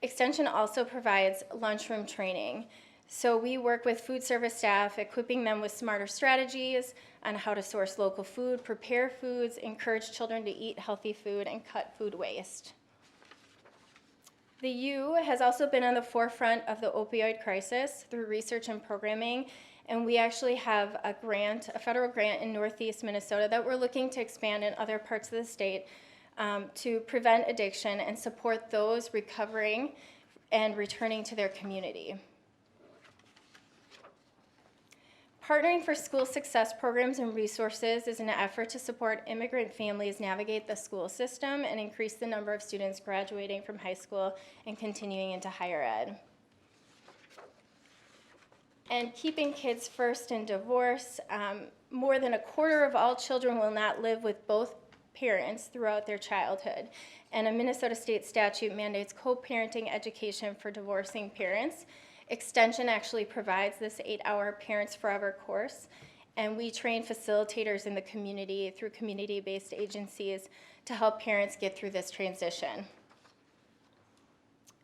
Extension also provides lunchroom training. So we work with food service staff, equipping them with smarter strategies on how to source local food, prepare foods, encourage children to eat healthy food, and cut food waste. The U has also been on the forefront of the opioid crisis through research and programming, and we actually have a grant, a federal grant in Northeast Minnesota that we're looking to expand in other parts of the state to prevent addiction and support those recovering and returning to their community. Partnering for School Success programs and resources is an effort to support immigrant families navigate the school system and increase the number of students graduating from high school and continuing into higher ed. And keeping kids first in divorce, more than a quarter of all children will not live with both parents throughout their childhood. And a Minnesota state statute mandates co-parenting education for divorcing parents. Extension actually provides this 8-hour Parents Forever course, and we train facilitators in the community through community-based agencies to help parents get through this transition.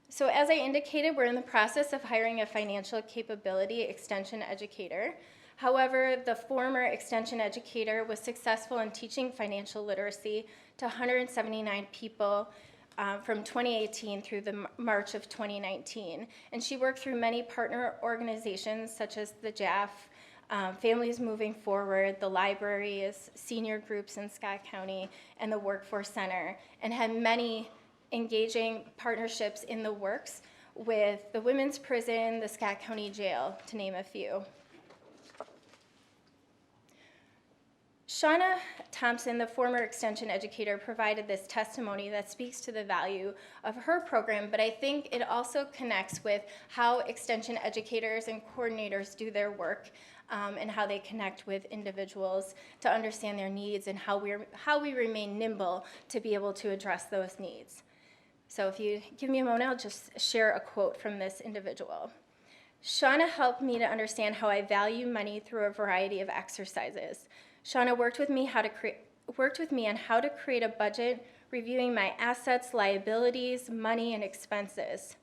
So as I indicated, we're in the process of hiring a financial capability extension educator. However, the former extension educator was successful in teaching financial literacy to 179 people from 2018 through the March of 2019. And she worked through many partner organizations such as the JAF, Families Moving Forward, the libraries, senior groups in Scott County, and the Workforce Center, and had many engaging partnerships in the works with the Women's Prison, the Scott County Jail, to name a few. Shauna Thompson, the former extension educator, provided this testimony that speaks to the value of her program, but I think it also connects with how extension educators and coordinators do their work and how they connect with individuals to understand their needs and how we remain nimble to be able to address those needs. So if you give me a moment, I'll just share a quote from this individual. Shauna helped me to understand how I value money through a variety of exercises. Shauna worked with me on how to create a budget, reviewing my assets, liabilities, money, and expenses.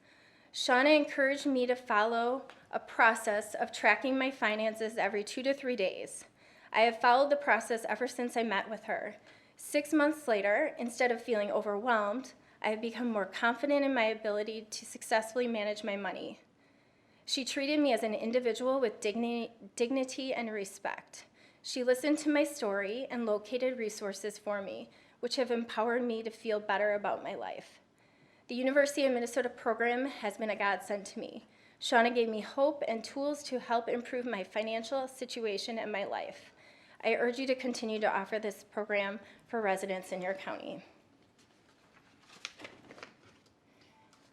Shauna encouraged me to follow a process of tracking my finances every 2 to 3 days. I have followed the process ever since I met with her. 6 months later, instead of feeling overwhelmed, I have become more confident in my ability to successfully manage my money. She treated me as an individual with dignity and respect. She listened to my story and located resources for me, which have empowered me to feel better about my life. The University of Minnesota program has been a godsend to me. Shauna gave me hope and tools to help improve my financial situation and my life. I urge you to continue to offer this program for residents in your county.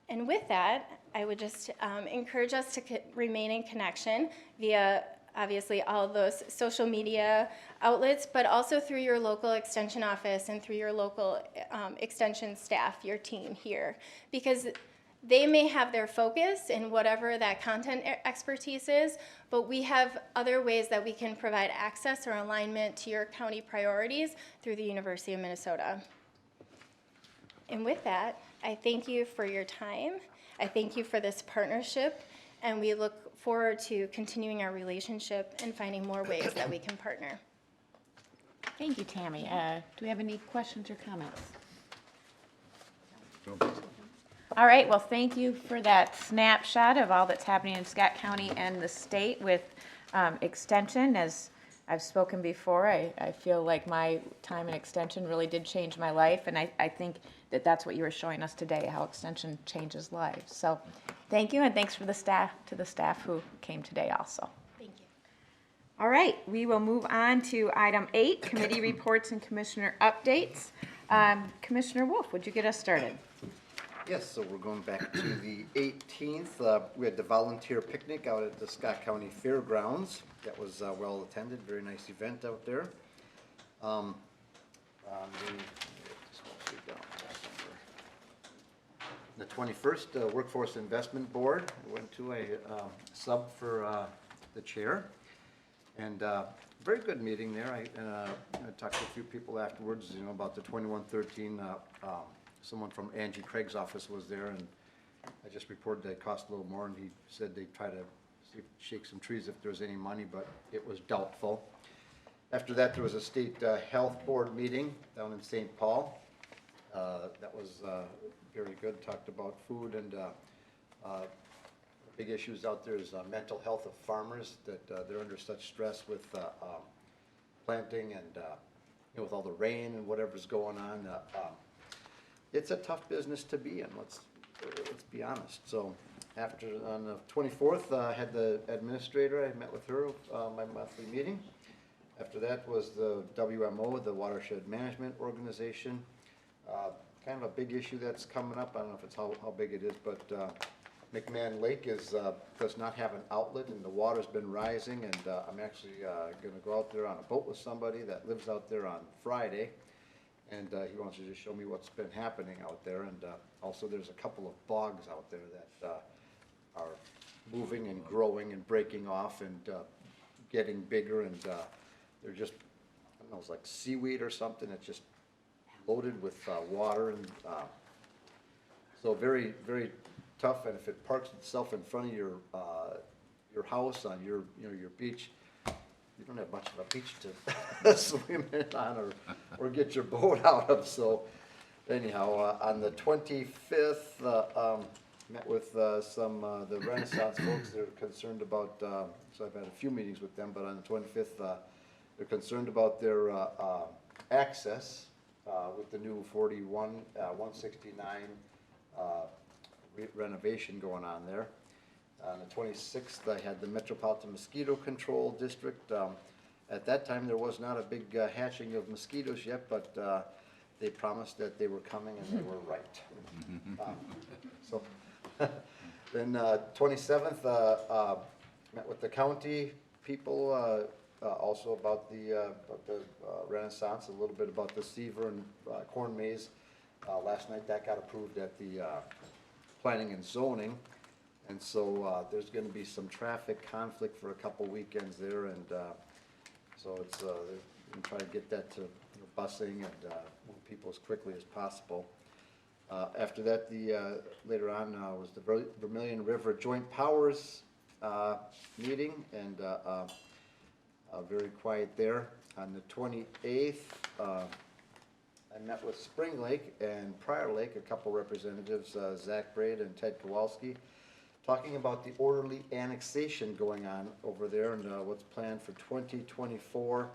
And with that, I would just encourage us to remain in connection via obviously all of those social media outlets, but also through your local extension office and through your local extension staff, your team here, because they may have their focus in whatever that content expertise is, but we have other ways that we can provide access or alignment to your county priorities through the University of Minnesota. And with that, I thank you for your time. I thank you for this partnership, and we look forward to continuing our relationship and finding more ways that we can partner. Thank you, Tammy. Do we have any questions or comments? All right, well, thank you for that snapshot of all that's happening in Scott County and the state with extension. As I've spoken before, I feel like my time in extension really did change my life, and I think that that's what you were showing us today, how extension changes lives. So thank you, and thanks for the staff who came today also. Thank you. All right, we will move on to item 8, committee reports and commissioner updates. Commissioner Wolf, would you get us started? Yes, so we're going back to the 18th. We had the volunteer picnic out at the Scott County Fairgrounds. That was well attended, very nice event out there. The 21st, Workforce Investment Board, I went to a sub for the chair. And very good meeting there. I talked to a few people afterwards, about the 2113. Someone from Angie Craig's office was there, and I just reported that it cost a little more, and he said they'd try to shake some trees if there was any money, but it was doubtful. After that, there was a state health board meeting down in St. Paul. That was very good. Talked about food, and big issues out there is mental health of farmers, that they're under such stress with planting and with all the rain and whatever's going on. It's a tough business to be in, let's be honest. So on the 24th, I had the administrator, I met with her, my monthly meeting. After that was the WMO, the Watershed Management Organization. Kind of a big issue that's coming up. I don't know if it's how big it is, but McMahon Lake does not have an outlet, and the water's been rising, and I'm actually going to go out there on a boat with somebody that lives out there on Friday. And he wants to just show me what's been happening out there. And also there's a couple of bogs out there that are moving and growing and breaking off and getting bigger. And they're just, I don't know, it's like seaweed or something. It's just loaded with water. And so very, very tough. And if it parks itself in front of your house on your beach, you don't have much of a beach to swim in on or get your boat out of. So anyhow, on the 25th, met with some the Renaissance folks. They're concerned about, so I've had a few meetings with them, but on the 25th, they're concerned about their access with the new 169 renovation going on there. On the 26th, I had the Metropolitan Mosquito Control District. At that time, there was not a big hatching of mosquitoes yet, but they promised that they were coming, and they were right. So then 27th, met with the county people, also about the Renaissance, a little bit about the Seaver and corn maze. Last night, that got approved at the Planning and Zoning. And so there's going to be some traffic conflict for a couple weekends there, and so it's they're going to try to get that to busing and move people as quickly as possible. After that, later on was the Vermilion River Joint Powers meeting, and very quiet there. On the 28th, I met with Spring Lake and Prior Lake, a couple representatives, Zach Braid and Ted Kowalski, talking about the orderly annexation going on over there and what's planned for 2024.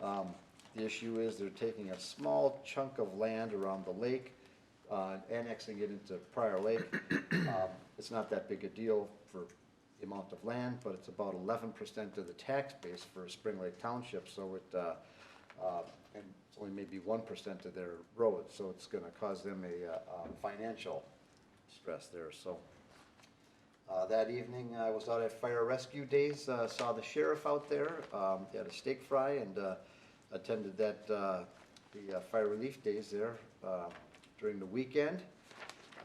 The issue is they're taking a small chunk of land around the lake, annexing it into Prior Lake. It's not that big a deal for the amount of land, but it's about 11% of the tax base for Spring Lake Township, so and it's only maybe 1% of their roads, so it's gonna cause them a financial stress there, so. That evening, I was out at Fire Rescue Days, saw the sheriff out there, had a steak fry, and attended the Fire Relief Days there during the weekend.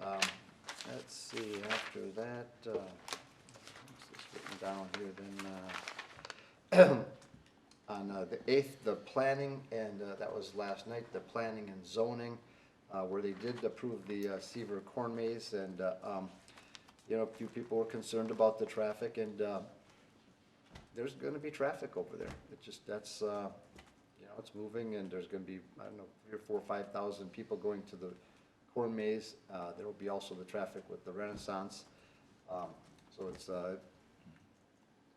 Let's see, after that, what's this written down here then? On the 8th, the planning, and that was last night, the planning and zoning, where they did approve the Seaver Corn Maze, and you know, a few people were concerned about the traffic, and there's gonna be traffic over there. It just, that's, you know, it's moving, and there's gonna be, I don't know, 3,000 or 4,000 or 5,000 people going to the corn maze. There will be also the traffic with the Renaissance. So it's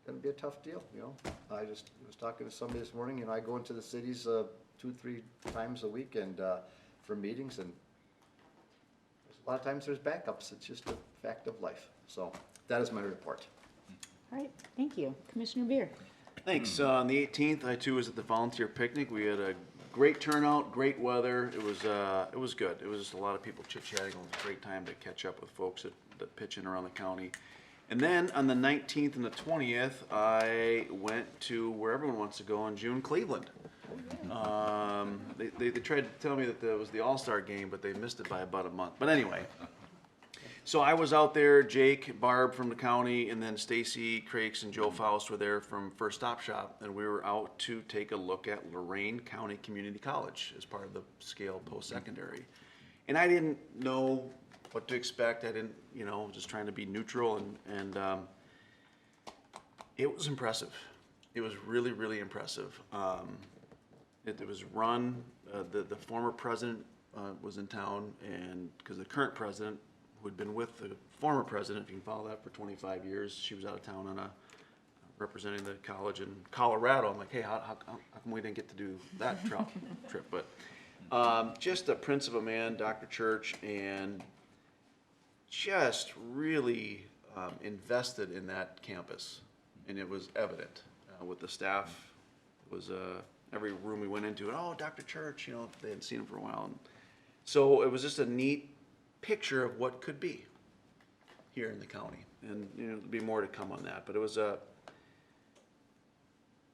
gonna be a tough deal, you know. I just was talking to somebody this morning, and I go into the cities 2-3 times a week and for meetings, and a lot of times there's backups. It's just a fact of life. So that is my report. All right, thank you. Commissioner Beer. Thanks. On the 18th, I too was at the volunteer picnic. We had a great turnout, great weather. It was good. It was just a lot of people chit-chatting. It was a great time to catch up with folks that pitch in around the county. And then on the 19th and the 20th, I went to where everyone wants to go in June, Cleveland. They tried to tell me that it was the All-Star game, but they missed it by about a month. But anyway, so I was out there. Jake, Barb from the county, and then Stacy Crakes and Joe Faust were there from First Stop Shop, and we were out to take a look at Lorain County Community College as part of the Scale Post-Secondary. And I didn't know what to expect. I didn't, you know, just trying to be neutral, and it was impressive. It was really, really impressive. It was run, the former president was in town, and because the current president, who had been with the former president, if you can follow that, for 25 years, she was out of town on representing the college in Colorado. I'm like, hey, how come we didn't get to do that trip? But just a prince of a man, Dr. Church, and just really invested in that campus, and it was evident with the staff. It was every room we went into, oh, Dr. Church, you know, they hadn't seen him for a while. And so it was just a neat picture of what could be here in the county. And, you know, there'll be more to come on that. But it was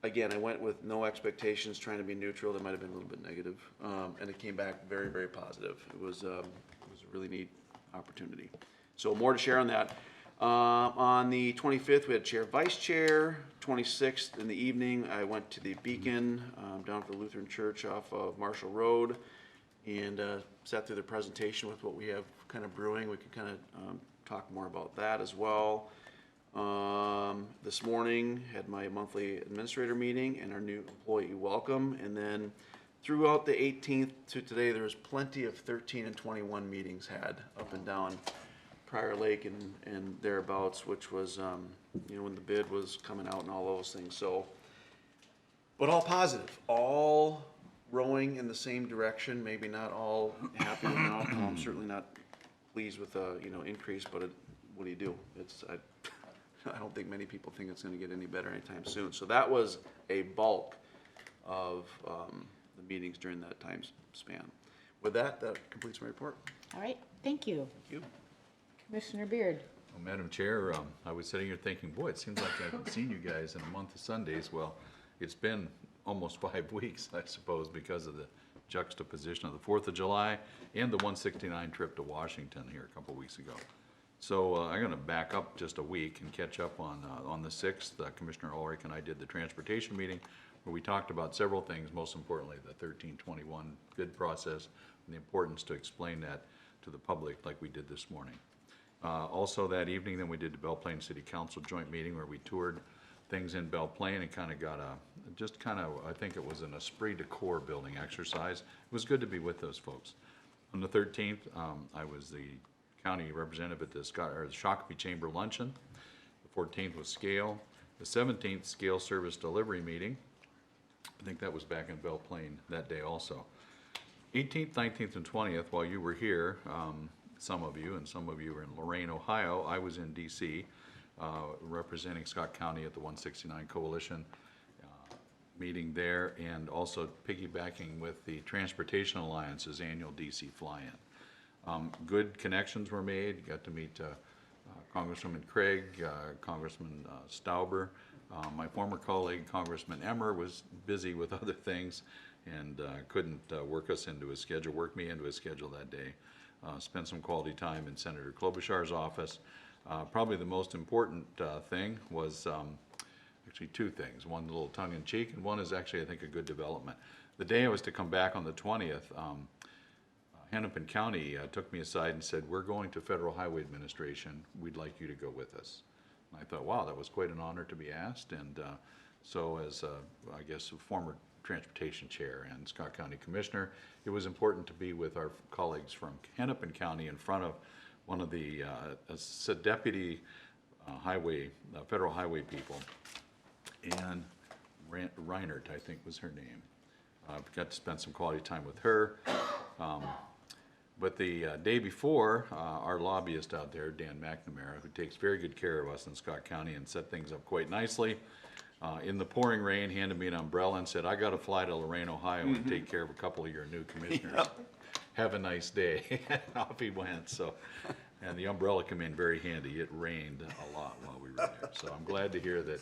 again, I went with no expectations, trying to be neutral. That might have been a little bit negative. And it came back very, very positive. It was a really neat opportunity. So more to share on that. On the 25th, we had chair, vice chair. 26th in the evening, I went to the Beacon down at the Lutheran Church off of Marshall Road, and sat through the presentation with what we have kind of brewing. We could kind of talk more about that as well. This morning, had my monthly administrator meeting and our new employee welcome, and then throughout the 18th to today, there was plenty of 13 and 21 meetings had up and down Prior Lake and thereabouts, which was, you know, when the bid was coming out and all those things. So, but all positive, all rowing in the same direction. Maybe not all happy with the outcome. I'm certainly not pleased with the, you know, increase, but what do you do? I don't think many people think it's going to get any better anytime soon. So that was a bulk of the meetings during that time span. With that, that completes my report. All right, thank you. Thank you. Commissioner Beard. Well, Madam Chair, I was sitting here thinking, boy, it seems like I haven't seen you guys in a month of Sundays. Well, it's been almost 5 weeks, I suppose, because of the juxtaposition of the 4th of July and the 169 trip to Washington here a couple weeks ago. So I'm going to back up just a week and catch up on the 6th. Commissioner Ulrich and I did the transportation meeting where we talked about several things, most importantly the 1321 bid process and the importance to explain that to the public like we did this morning. Also that evening, then we did the Belle Plaine City Council joint meeting where we toured things in Belle Plaine and kind of got I think it was an esprit de corps building exercise. It was good to be with those folks. On the 13th, I was the county representative at the Shakopee Chamber Luncheon. The 14th was Scale. The 17th, Scale Service Delivery Meeting. I think that was back in Belle Plaine that day also. 18th, 19th, and 20th, while you were here, some of you were in Lorain, Ohio. I was in D.C. Representing Scott County at the 169 Coalition meeting there, and also piggybacking with the Transportation Alliance's annual D.C. fly-in. Good connections were made. Got to meet Congresswoman Craig, Congressman Stauber. My former colleague, Congressman Emmer, was busy with other things and couldn't work me into his schedule that day. Spent some quality time in Senator Klobuchar's office. Probably the most important thing was actually two things. One a little tongue-in-cheek, and one is actually, I think, a good development. The day I was to come back on the 20th, Hennepin County took me aside and said, "We're going to Federal Highway Administration. We'd like you to go with us." And I thought, wow, that was quite an honor to be asked. And so as, I guess, a former transportation chair and Scott County Commissioner, it was important to be with our colleagues from Hennepin County in front of one of the deputy federal highway people, and Reinert, I think was her name. Got to spend some quality time with her. But the day before, our lobbyist out there, Dan McNamara, who takes very good care of us in Scott County and set things up quite nicely, in the pouring rain, handed me an umbrella and said, "I got to fly to Lorain, Ohio and take care of a couple of your new commissioners. Yep. Have a nice day." And off he went. So, and the umbrella came in very handy. It rained a lot while we were there. So I'm glad to hear that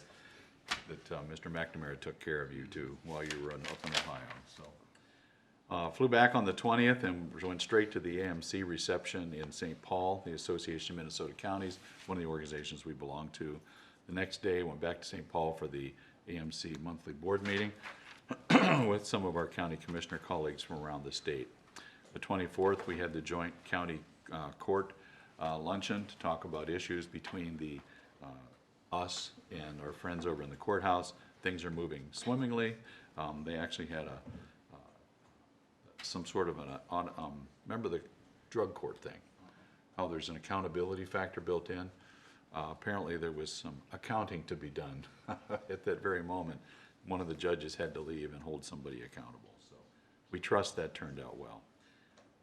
Mr. McNamara took care of you too while you were up in Ohio. So flew back on the 20th and went straight to the AMC reception in St. Paul, the Association of Minnesota Counties, one of the organizations we belong to. The next day, went back to St. Paul for the AMC monthly board meeting with some of our county commissioner colleagues from around the state. The 24th, we had the joint county court luncheon to talk about issues between us and our friends over in the courthouse. Things are moving swimmingly. They actually had some sort of remember the drug court thing? How there's an accountability factor built in? Apparently there was some accounting to be done at that very moment. One of the judges had to leave and hold somebody accountable. So we trust that turned out well.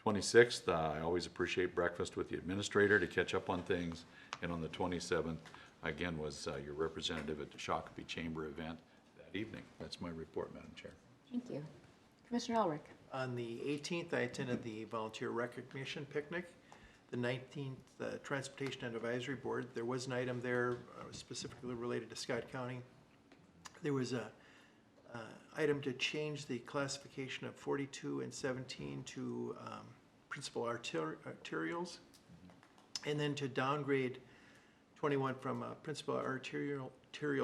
26th, I always appreciate breakfast with the administrator to catch up on things. And on the 27th, again, was your representative at the Shakopee Chamber event that evening. That's my report, Madam Chair. Thank you. Commissioner Ulrich. On the 18th, I attended the volunteer recognition picnic. The 19th, the Transportation and Advisory Board, there was an item there specifically related to Scott County. There was a item to change the classification of 42 and 17 to principal arterials, and then to downgrade 21 from a principal arterial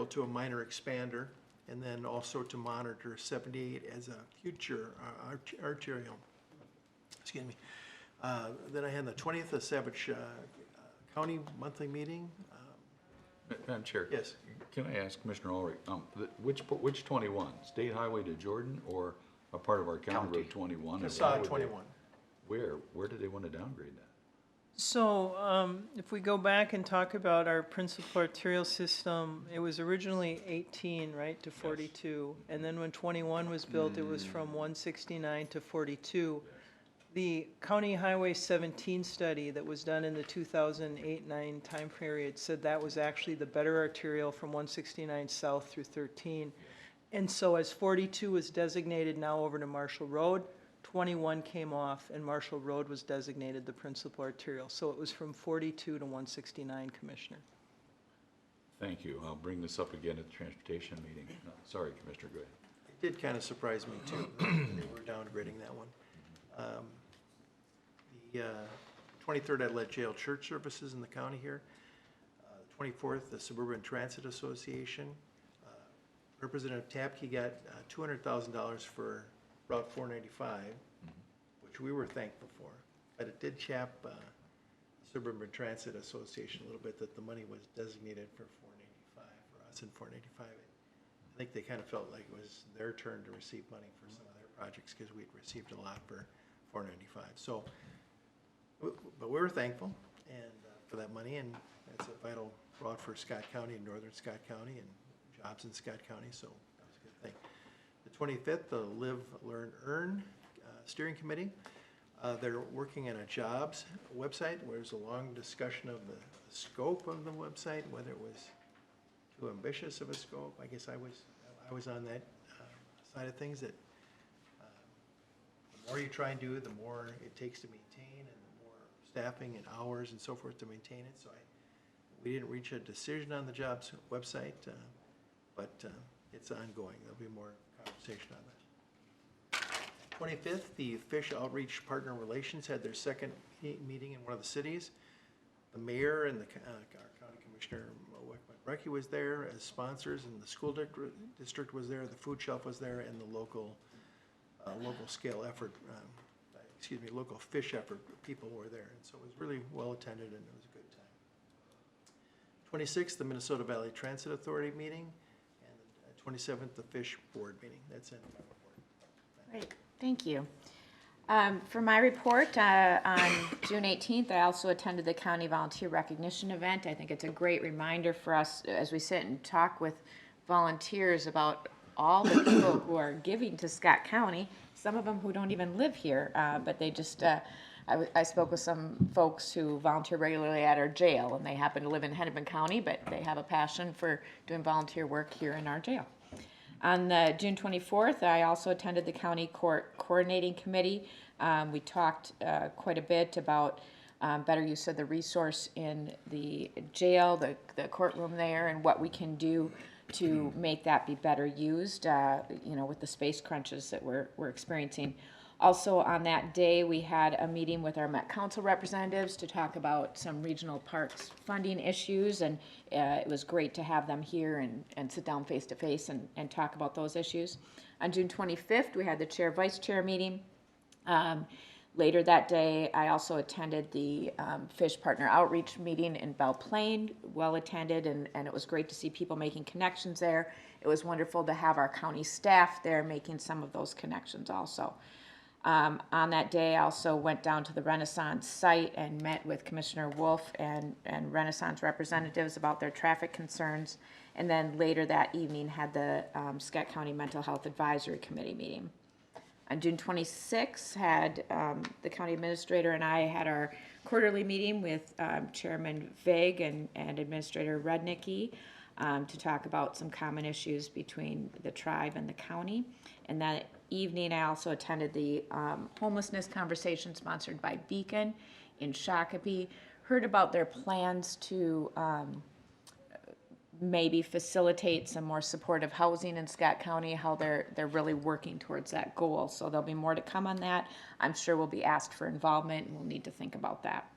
to a minor expander, and then also to monitor 78 as a future arterial. Excuse me. Then I had the 20th, the Savage County monthly meeting. Madam Chair. Yes. Can I ask Commissioner Ulrich, which 21? State Highway to Jordan or a part of our county road 21? I saw 21. Where did they want to downgrade that? So if we go back and talk about our principal arterial system, it was originally 18, right, to 42. Yes. And then when 21 was built, it was from 169 to 42. The County Highway 17 study that was done in the 2008-9 time period said that was actually the better arterial from 169 south through 13. And so as 42 was designated now over to Marshall Road, 21 came off and Marshall Road was designated the principal arterial. So it was from 42 to 169, Commissioner. Thank you. I'll bring this up again at the transportation meeting. No, sorry, Commissioner, go ahead. It did kind of surprise me too. They were downgrading that one. The 23rd, I led jail church services in the county here. The 24th, the Suburban Transit Association. Representative Tapke got $200,000 for Route 495, which we were thankful for. But it did chap Suburban Transit Association a little bit that the money was designated for 485 for us and 485. I think they kind of felt like it was their turn to receive money for some of their projects because we'd received a lot for 495. So, but we were thankful and for that money, and it's a vital route for Scott County and northern Scott County and jobs in Scott County. So that was a good thing. The 25th, the Live, Learn, Earn Steering Committee. They're working on a jobs website where there's a long discussion of the scope of the website, whether it was too ambitious of a scope. I guess I was on that side of things that the more you try and do, the more it takes to maintain, and the more staffing and hours and so forth to maintain it. So we didn't reach a decision on the jobs website, but it's ongoing. There'll be more conversation on that. 25th, the Fish Outreach Partner Relations had their second meeting in one of the cities. The mayor and our county commissioner, Recky, was there as sponsors, and the school district was there, the food shelf was there, and the local scale effort, local fish effort people were there. And so it was really well attended, and it was a good time. 26th, the Minnesota Valley Transit Authority meeting, and 27th, the Fish Board meeting. That's it. Great, thank you. For my report, on June 18th, I also attended the County Volunteer Recognition event. I think it's a great reminder for us as we sit and talk with volunteers about all the people who are giving to Scott County, some of them who don't even live here, but they just, I spoke with some folks who volunteer regularly at our jail, and they happen to live in Hennepin County, but they have a passion for doing volunteer work here in our jail. On June 24th, I also attended the County Court Coordinating Committee. We talked quite a bit about better use of the resource in the jail, the courtroom there, and what we can do to make that be better used, with the space crunches that we're experiencing. Also on that day, we had a meeting with our Met Council representatives to talk about some regional parks funding issues, and it was great to have them here and sit down face to face and talk about those issues. On June 25th, we had the chair-vice chair meeting. Later that day, I also attended the Fish Partner Outreach meeting in Belle Plaine, well attended, and it was great to see people making connections there. It was wonderful to have our county staff there making some of those connections also. On that day, I also went down to the Renaissance site and met with Commissioner Wolf and Renaissance representatives about their traffic concerns. And then later that evening had the Scott County Mental Health Advisory Committee meeting. On June 26th, had the county administrator and I had our quarterly meeting with Chairman Vague and Administrator Rudnicki to talk about some common issues between the tribe and the county. And that evening, I also attended the homelessness conversation sponsored by Beacon in Shakopee. Heard about their plans to maybe facilitate some more supportive housing in Scott County, how they're really working towards that goal. So there'll be more to come on that. I'm sure we'll be asked for involvement, and we'll need to think about that.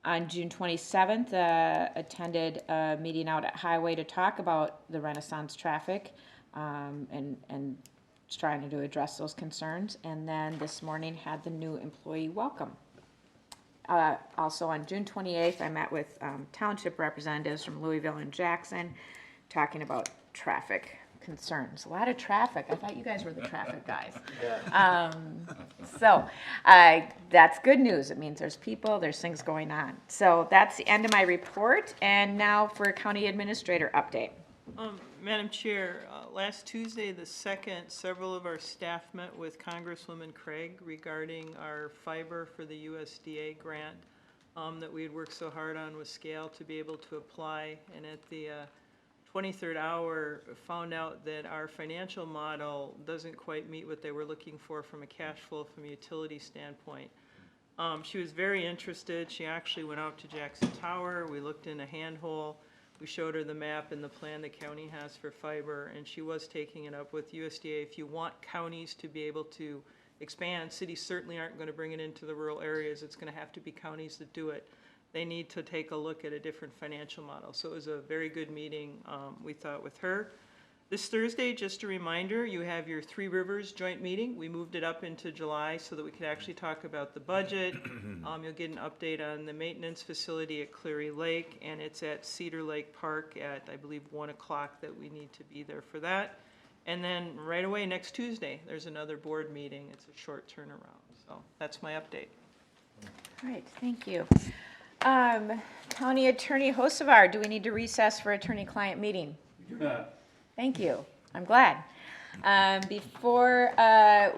On June 27th, attended a meeting out at Highway to talk about the Renaissance traffic and trying to address those concerns. And then this morning had the new employee welcome. Also on June 28th, I met with township representatives from Louisville and Jackson talking about traffic concerns. A lot of traffic. I thought you guys were the traffic guys. Yeah. So that's good news. It means there's people, there's things going on. So that's the end of my report. And now for a county administrator update. Madam Chair, last Tuesday, the 2nd, several of our staff met with Congresswoman Craig regarding our fiber for the USDA grant that we had worked so hard on with Scale to be able to apply. And at the 23rd hour, found out that our financial model doesn't quite meet what they were looking for from a cash flow from a utility standpoint. She was very interested. She actually went out to Jackson Tower. We looked in a handhole. We showed her the map and the plan the county has for fiber, and she was taking it up with USDA. If you want counties to be able to expand, cities certainly aren't going to bring it into the rural areas. It's going to have to be counties that do it. They need to take a look at a different financial model. So it was a very good meeting, we thought, with her. This Thursday, just a reminder, you have your Three Rivers joint meeting. We moved it up into July so that we could actually talk about the budget. You'll get an update on the maintenance facility at Cleary Lake, and it's at Cedar Lake Park at, I believe, 1 o'clock that we need to be there for that. And then right away, next Tuesday, there's another board meeting. It's a short turnaround. So that's my update. All right, thank you. County Attorney Hocevar, do we need to recess for attorney-client meeting? Thank you. I'm glad. Before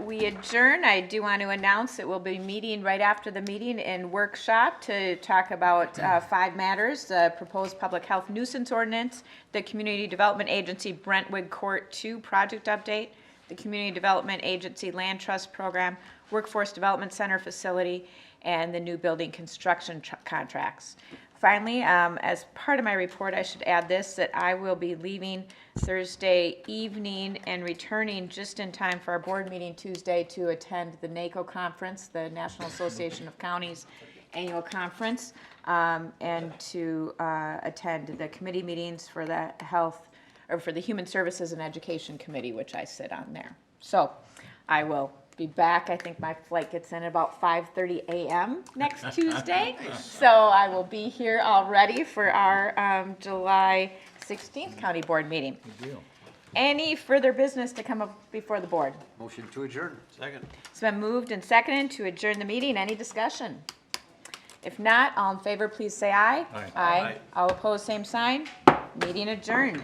we adjourn, I do want to announce that we'll be meeting right after the meeting in workshop to talk about 5 matters: the proposed public health nuisance ordinance, the Community Development Agency Brentwood Court 2 project update, the Community Development Agency Land Trust Program, Workforce Development Center facility, and the new building construction contracts. Finally, as part of my report, I should add this, that I will be leaving Thursday evening and returning just in time for our board meeting Tuesday to attend the NACO conference, the National Association of Counties annual conference, and to attend the committee meetings for the health, or for the Human Services and Education Committee, which I sit on there. So I will be back. I think my flight gets in about 5:30 a.m. next Tuesday. So I will be here already for our July 16th County Board meeting. Good deal. Any further business to come up before the board? Motion to adjourn. Second. It's been moved and seconded to adjourn the meeting. Any discussion? If not, all in favor, please say aye. Aye. Aye. All opposed, same sign. Meeting adjourned.